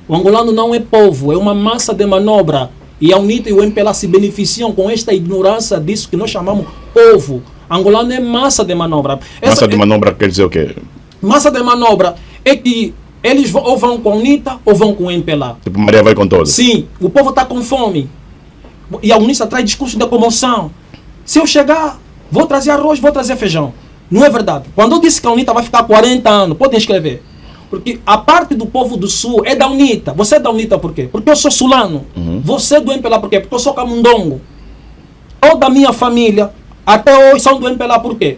O angolano não é povo, é uma massa de manobra. E a UNITA e o MPLA se beneficiam com esta ignorância disso que nós chamamos povo. Angolano é massa de manobra. Massa de manobra quer dizer o quê? Massa de manobra é que eles ou vão com a UNITA ou vão com o MPLA. Tipo, Maria vai com todos. Sim, o povo está com fome. E a UNITA traz discurso de comoção. Se eu chegar, vou trazer arroz, vou trazer feijão. Não é verdade. Quando eu disse que a UNITA vai ficar 40 anos, podem escrever. Porque a parte do povo do Sul é da UNITA. Você é da UNITA por quê? Porque eu sou sulano. Você é do MPLA por quê? Porque eu sou camundongo. Toda a minha família, até hoje, são do MPLA por quê?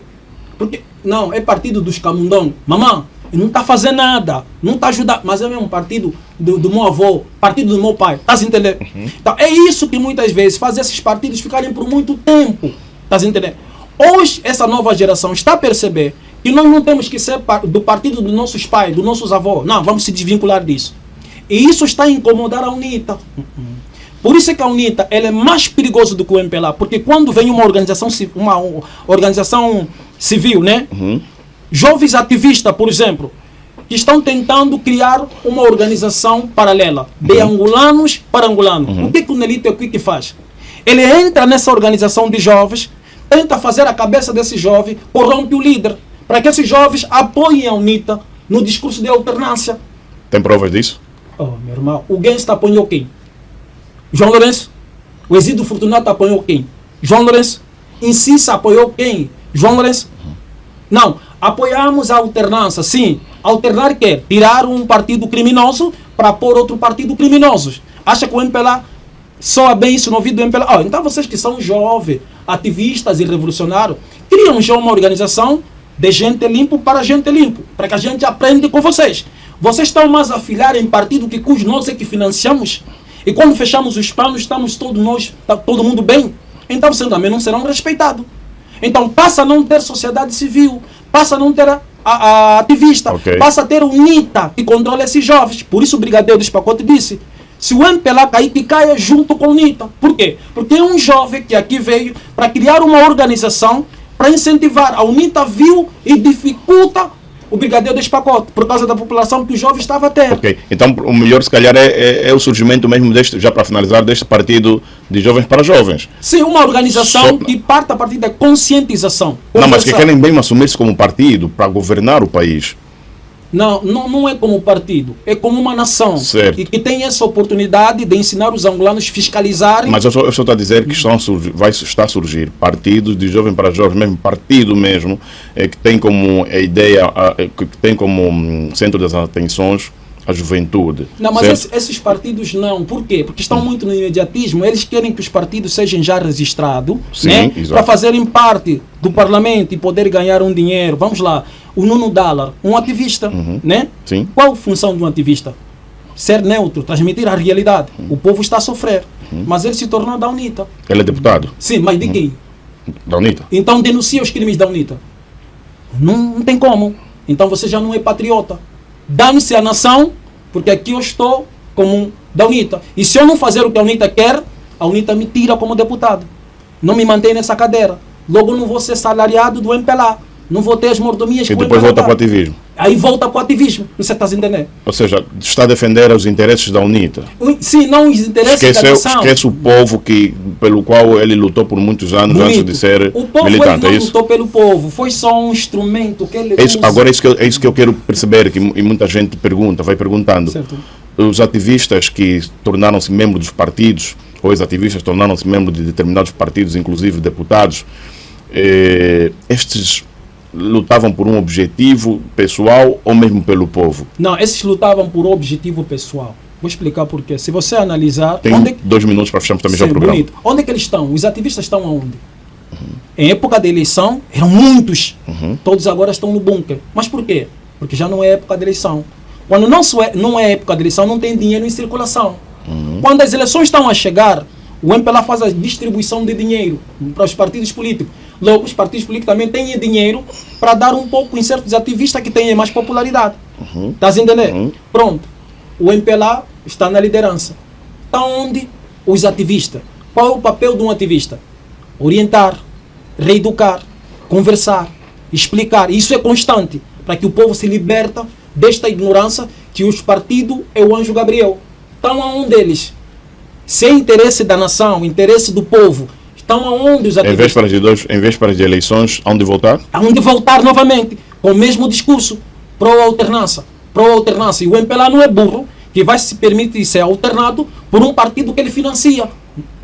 Porque, não, é partido dos camundongos. Mamãe, não está fazendo nada, não está ajudando. Mas é mesmo partido do meu avô, partido do meu pai. Está se entendendo? Então, é isso que muitas vezes faz esses partidos ficarem por muito tempo. Está se entendendo? Hoje, essa nova geração está a perceber que nós não temos que ser do partido dos nossos pais, dos nossos avós. Não, vamos se desvincular disso. E isso está a incomodar a UNITA. Por isso é que a UNITA ela é mais perigosa do que o MPLA. Porque quando vem uma organização civil, né? Jovens ativistas, por exemplo, que estão tentando criar uma organização paralela de angolanos para angolanos. O que o Nelito o que faz? Ele entra nessa organização de jovens, tenta fazer a cabeça desse jovem, corrompe o líder, para que esses jovens apoiem a UNITA no discurso de alternância. Tem provas disso? Meu irmão, o Gens apoiou quem? João Lourenço? O Exídio Fortunato apoiou quem? João Lourenço? Incisa apoiou quem? João Lourenço? Não, apoiamos a alternância, sim. Alternar quer tirar um partido criminoso para pôr outro partido criminoso. Acha que o MPLA soa bem isso no ouvido do MPLA? Então vocês que são jovens, ativistas e revolucionários, criam já uma organização de gente limpo para gente limpo, para que a gente aprenda com vocês. Vocês estão mais a afiliar em partido que nós é que financiamos. E quando fechamos os planos, estamos todo mundo bem. Então vocês também não serão respeitados. Então passa a não ter sociedade civil, passa a não ter a ativista. Ok. Passa a ter o NITA que controla esses jovens. Por isso o Brigadeiro dos Pacotes disse: se o MPLA cair, que caia junto com o NITA. Por quê? Porque é um jovem que aqui veio para criar uma organização para incentivar. A UNITA viu e dificulta o Brigadeiro dos Pacotes por causa da população que o jovem estava a ter. Ok, então o melhor se calhar é o surgimento mesmo deste, já para finalizar, deste partido de jovens para jovens. Sim, uma organização que parte a partir da conscientização. Não, mas que Conversar. querem mesmo assumir-se como partido para governar o país. Não é como partido, é como uma nação. Certo. E que tem essa oportunidade de ensinar os angolanos a fiscalizarem. Mas eu só estou a dizer que vai estar a surgir partidos de jovem para jovem, mesmo partido mesmo, que tem como a ideia, que tem como centro das atenções a juventude. Não, mas certo? esses partidos não. Por quê? Porque estão muito no imediatismo. Eles querem que os partidos sejam já registrados, Sim, né? exato. Para fazerem parte do parlamento e poder ganhar um dinheiro. Vamos lá. O Nuno Dallar, um ativista, né? Sim. Qual a função de um ativista? Ser neutro, transmitir a realidade. O povo está a sofrer. Mas ele se tornou da UNITA. Ele é deputado Sim, mas de quem? da UNITA. Então denuncia os crimes da UNITA. Não tem como. Então você já não é patriota. Dane-se a nação, porque aqui eu estou como da UNITA. E se eu não fazer o que a UNITA quer, a UNITA me tira como deputado. Não me mantém nessa cadeira. Logo eu não vou ser salariado do MPLA. Não vou ter as mordomias E que o depois MPLA volta dá. para o ativismo. Aí volta para o ativismo. Você está entendendo? Ou seja, está a defender os interesses da UNITA. Sim, não os interesses da nação. Esquece o povo pelo qual ele lutou por muitos anos antes Bonito. de ser O povo militante, ele é não isso? lutou pelo povo. Foi só um instrumento que ele usa. Agora é isso que eu quero perceber, e muita gente vai perguntando. Certo. Os ativistas que tornaram-se membros dos partidos, ou os ativistas tornaram-se membros de determinados partidos, inclusive deputados, estes lutavam por um objetivo pessoal ou mesmo pelo povo? Não, esses lutavam por objetivo pessoal. Vou explicar porquê. Se você analisar... Tem 2 minutos para fecharmos também já o programa. Bonito. Onde é que eles estão? Os ativistas estão aonde? Em época da eleição, eram muitos. Todos agora estão no bunker. Mas por quê? Porque já não é época de eleição. Quando não é época de eleição, não tem dinheiro em circulação. Quando as eleições estão a chegar, o MPLA faz a distribuição de dinheiro para os partidos políticos. Logo, os partidos políticos também têm dinheiro para dar um pouco em certos ativistas que têm mais popularidade. Está a entender? Pronto. O MPLA está na liderança. Está onde os ativistas? Qual é o papel de um ativista? Orientar, reeducar, conversar, explicar. Isso é constante, para que o povo se liberta desta ignorância que os partidos é o anjo Gabriel. Estão aonde eles? Se é interesse da nação, interesse do povo, estão aonde os ativistas? Em vésperas de eleições, onde voltar? Aonde voltar novamente, com o mesmo discurso, pró-alternância. Pró-alternância. E o MPLA não é burro, que vai se permitir ser alternado por um partido que ele financia.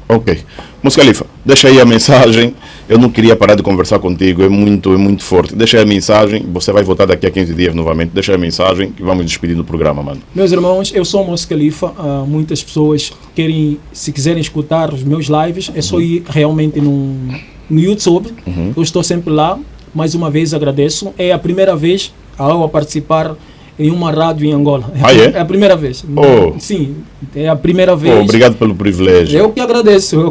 Ok. Mas Khalifa, deixa aí a mensagem. Eu não queria parar de conversar contigo, é muito forte. Deixa aí a mensagem, você vai voltar daqui a 15 dias novamente. Deixa aí a mensagem e vamos despedir do programa, mano. Meus irmãos, eu sou o Moço Khalifa. Muitas pessoas se quiserem escutar os meus lives, é só ir realmente no YouTube. Eu estou sempre lá. Mais uma vez agradeço. É a primeira vez a participar em uma rádio em Angola. É a primeira vez. Oh. Sim, é a primeira vez. Obrigado pelo privilégio. Eu que agradeço.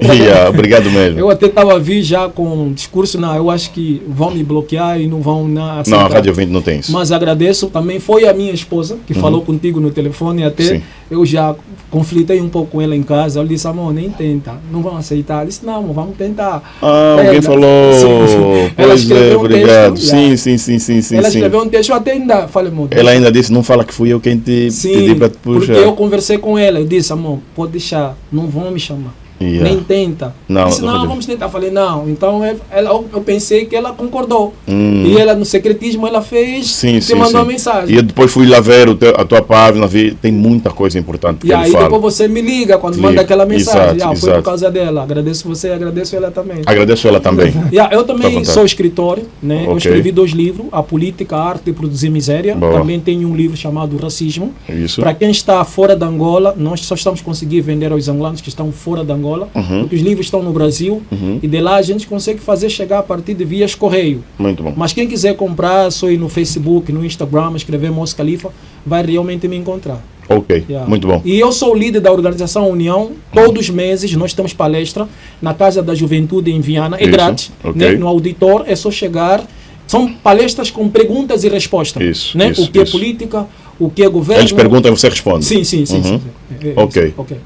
Obrigado mesmo. Eu até estava a vir já com um discurso, eu acho que vão me bloquear e não vão aceitar. Não, a Rádio 20 não tem isso. Mas agradeço. Também foi a minha esposa que falou contigo no telefone. Até Sim. eu já conflitei um pouco com ela em casa. Eu disse, amor, nem tenta. Não vão aceitar. Ela disse, não, vamos tentar. Alguém falou. Sim. Ela Pois escreveu um obrigado. texto, Sim. Ela escreveu um texto. Eu até ainda falei, amor. Ela ainda disse, não fala que fui eu quem te pedi para te puxar. Porque eu conversei com ela. Eu disse, amor, pode deixar. Não vão me chamar. Nem tenta. Não, disse, não, vamos tentar. Falei, não. Então eu pensei que ela concordou. E ela, no secretismo, ela fez e mandou uma mensagem. E eu depois fui lá ver a tua página, tem muita coisa importante que e ele aí fala. depois você me liga quando manda aquela mensagem. Exato, foi por causa dela. Agradeço você, agradeço ela também. Agradeço ela também. Eu também sou escritor, né? Okay. Eu escrevi 2 livros, A Política, a Arte de Produzir Miséria. Boa. Também tenho um livro chamado Racismo. Isso. Para quem está fora da Angola, nós só estamos conseguindo vender aos angolanos que estão fora da Angola, porque os livros estão no Brasil e de lá a gente consegue fazer chegar a partir de vias correio. Muito bom. Mas quem quiser comprar, só ir no Facebook, no Instagram, escrever Moço Khalifa, vai realmente me encontrar. Ok, muito bom. E eu sou o líder da organização União. Todos os meses nós temos palestra na Casa da Juventude em Viana. É grátis. Okay. Né? No auditor é só chegar São palestras com perguntas e respostas. Isso, né? isso, o que é isso. política, o que é governo. Eles perguntam e você responde. Sim, sim, sim. sim. Ok. Ok.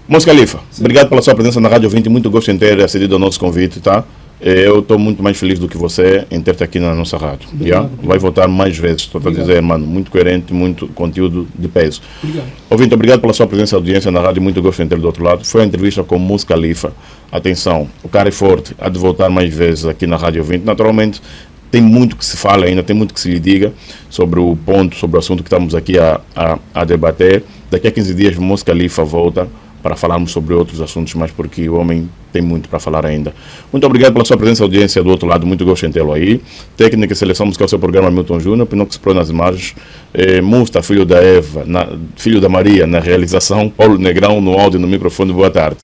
Mons Khalifa, obrigado pela sua presença na Rádio 20, muito gosto em ter acedido ao nosso convite, tá? Eu estou muito mais feliz do que você em ter-te aqui na nossa rádio. Obrigado, Yeah? Vai voltar mais vezes, estou a dizer, mano, muito coerente, muito conteúdo de peso. Obrigado. Ouvinte, obrigado pela sua presença e audiência na rádio, muito gosto em ter do outro lado. Foi a entrevista com Mons Khalifa. Atenção, o cara é forte, há de voltar mais vezes aqui na Rádio 20. Naturalmente, tem muito que se fala ainda, tem muito que se lhe diga sobre o ponto, sobre o assunto que estamos aqui a debater. Daqui a 15 dias, Mons Khalifa volta para falarmos sobre outros assuntos, mas porque o homem tem muito para falar ainda. Muito obrigado pela sua presença e audiência do outro lado, muito gosto em tê-lo aí. Técnica e seleção musical, seu programa Milton Júnior, Pinocchio Pro nas imagens, Musta, filho da Eva, filho da Maria, na realização, Paulo Negrão no áudio e no microfone, boa tarde.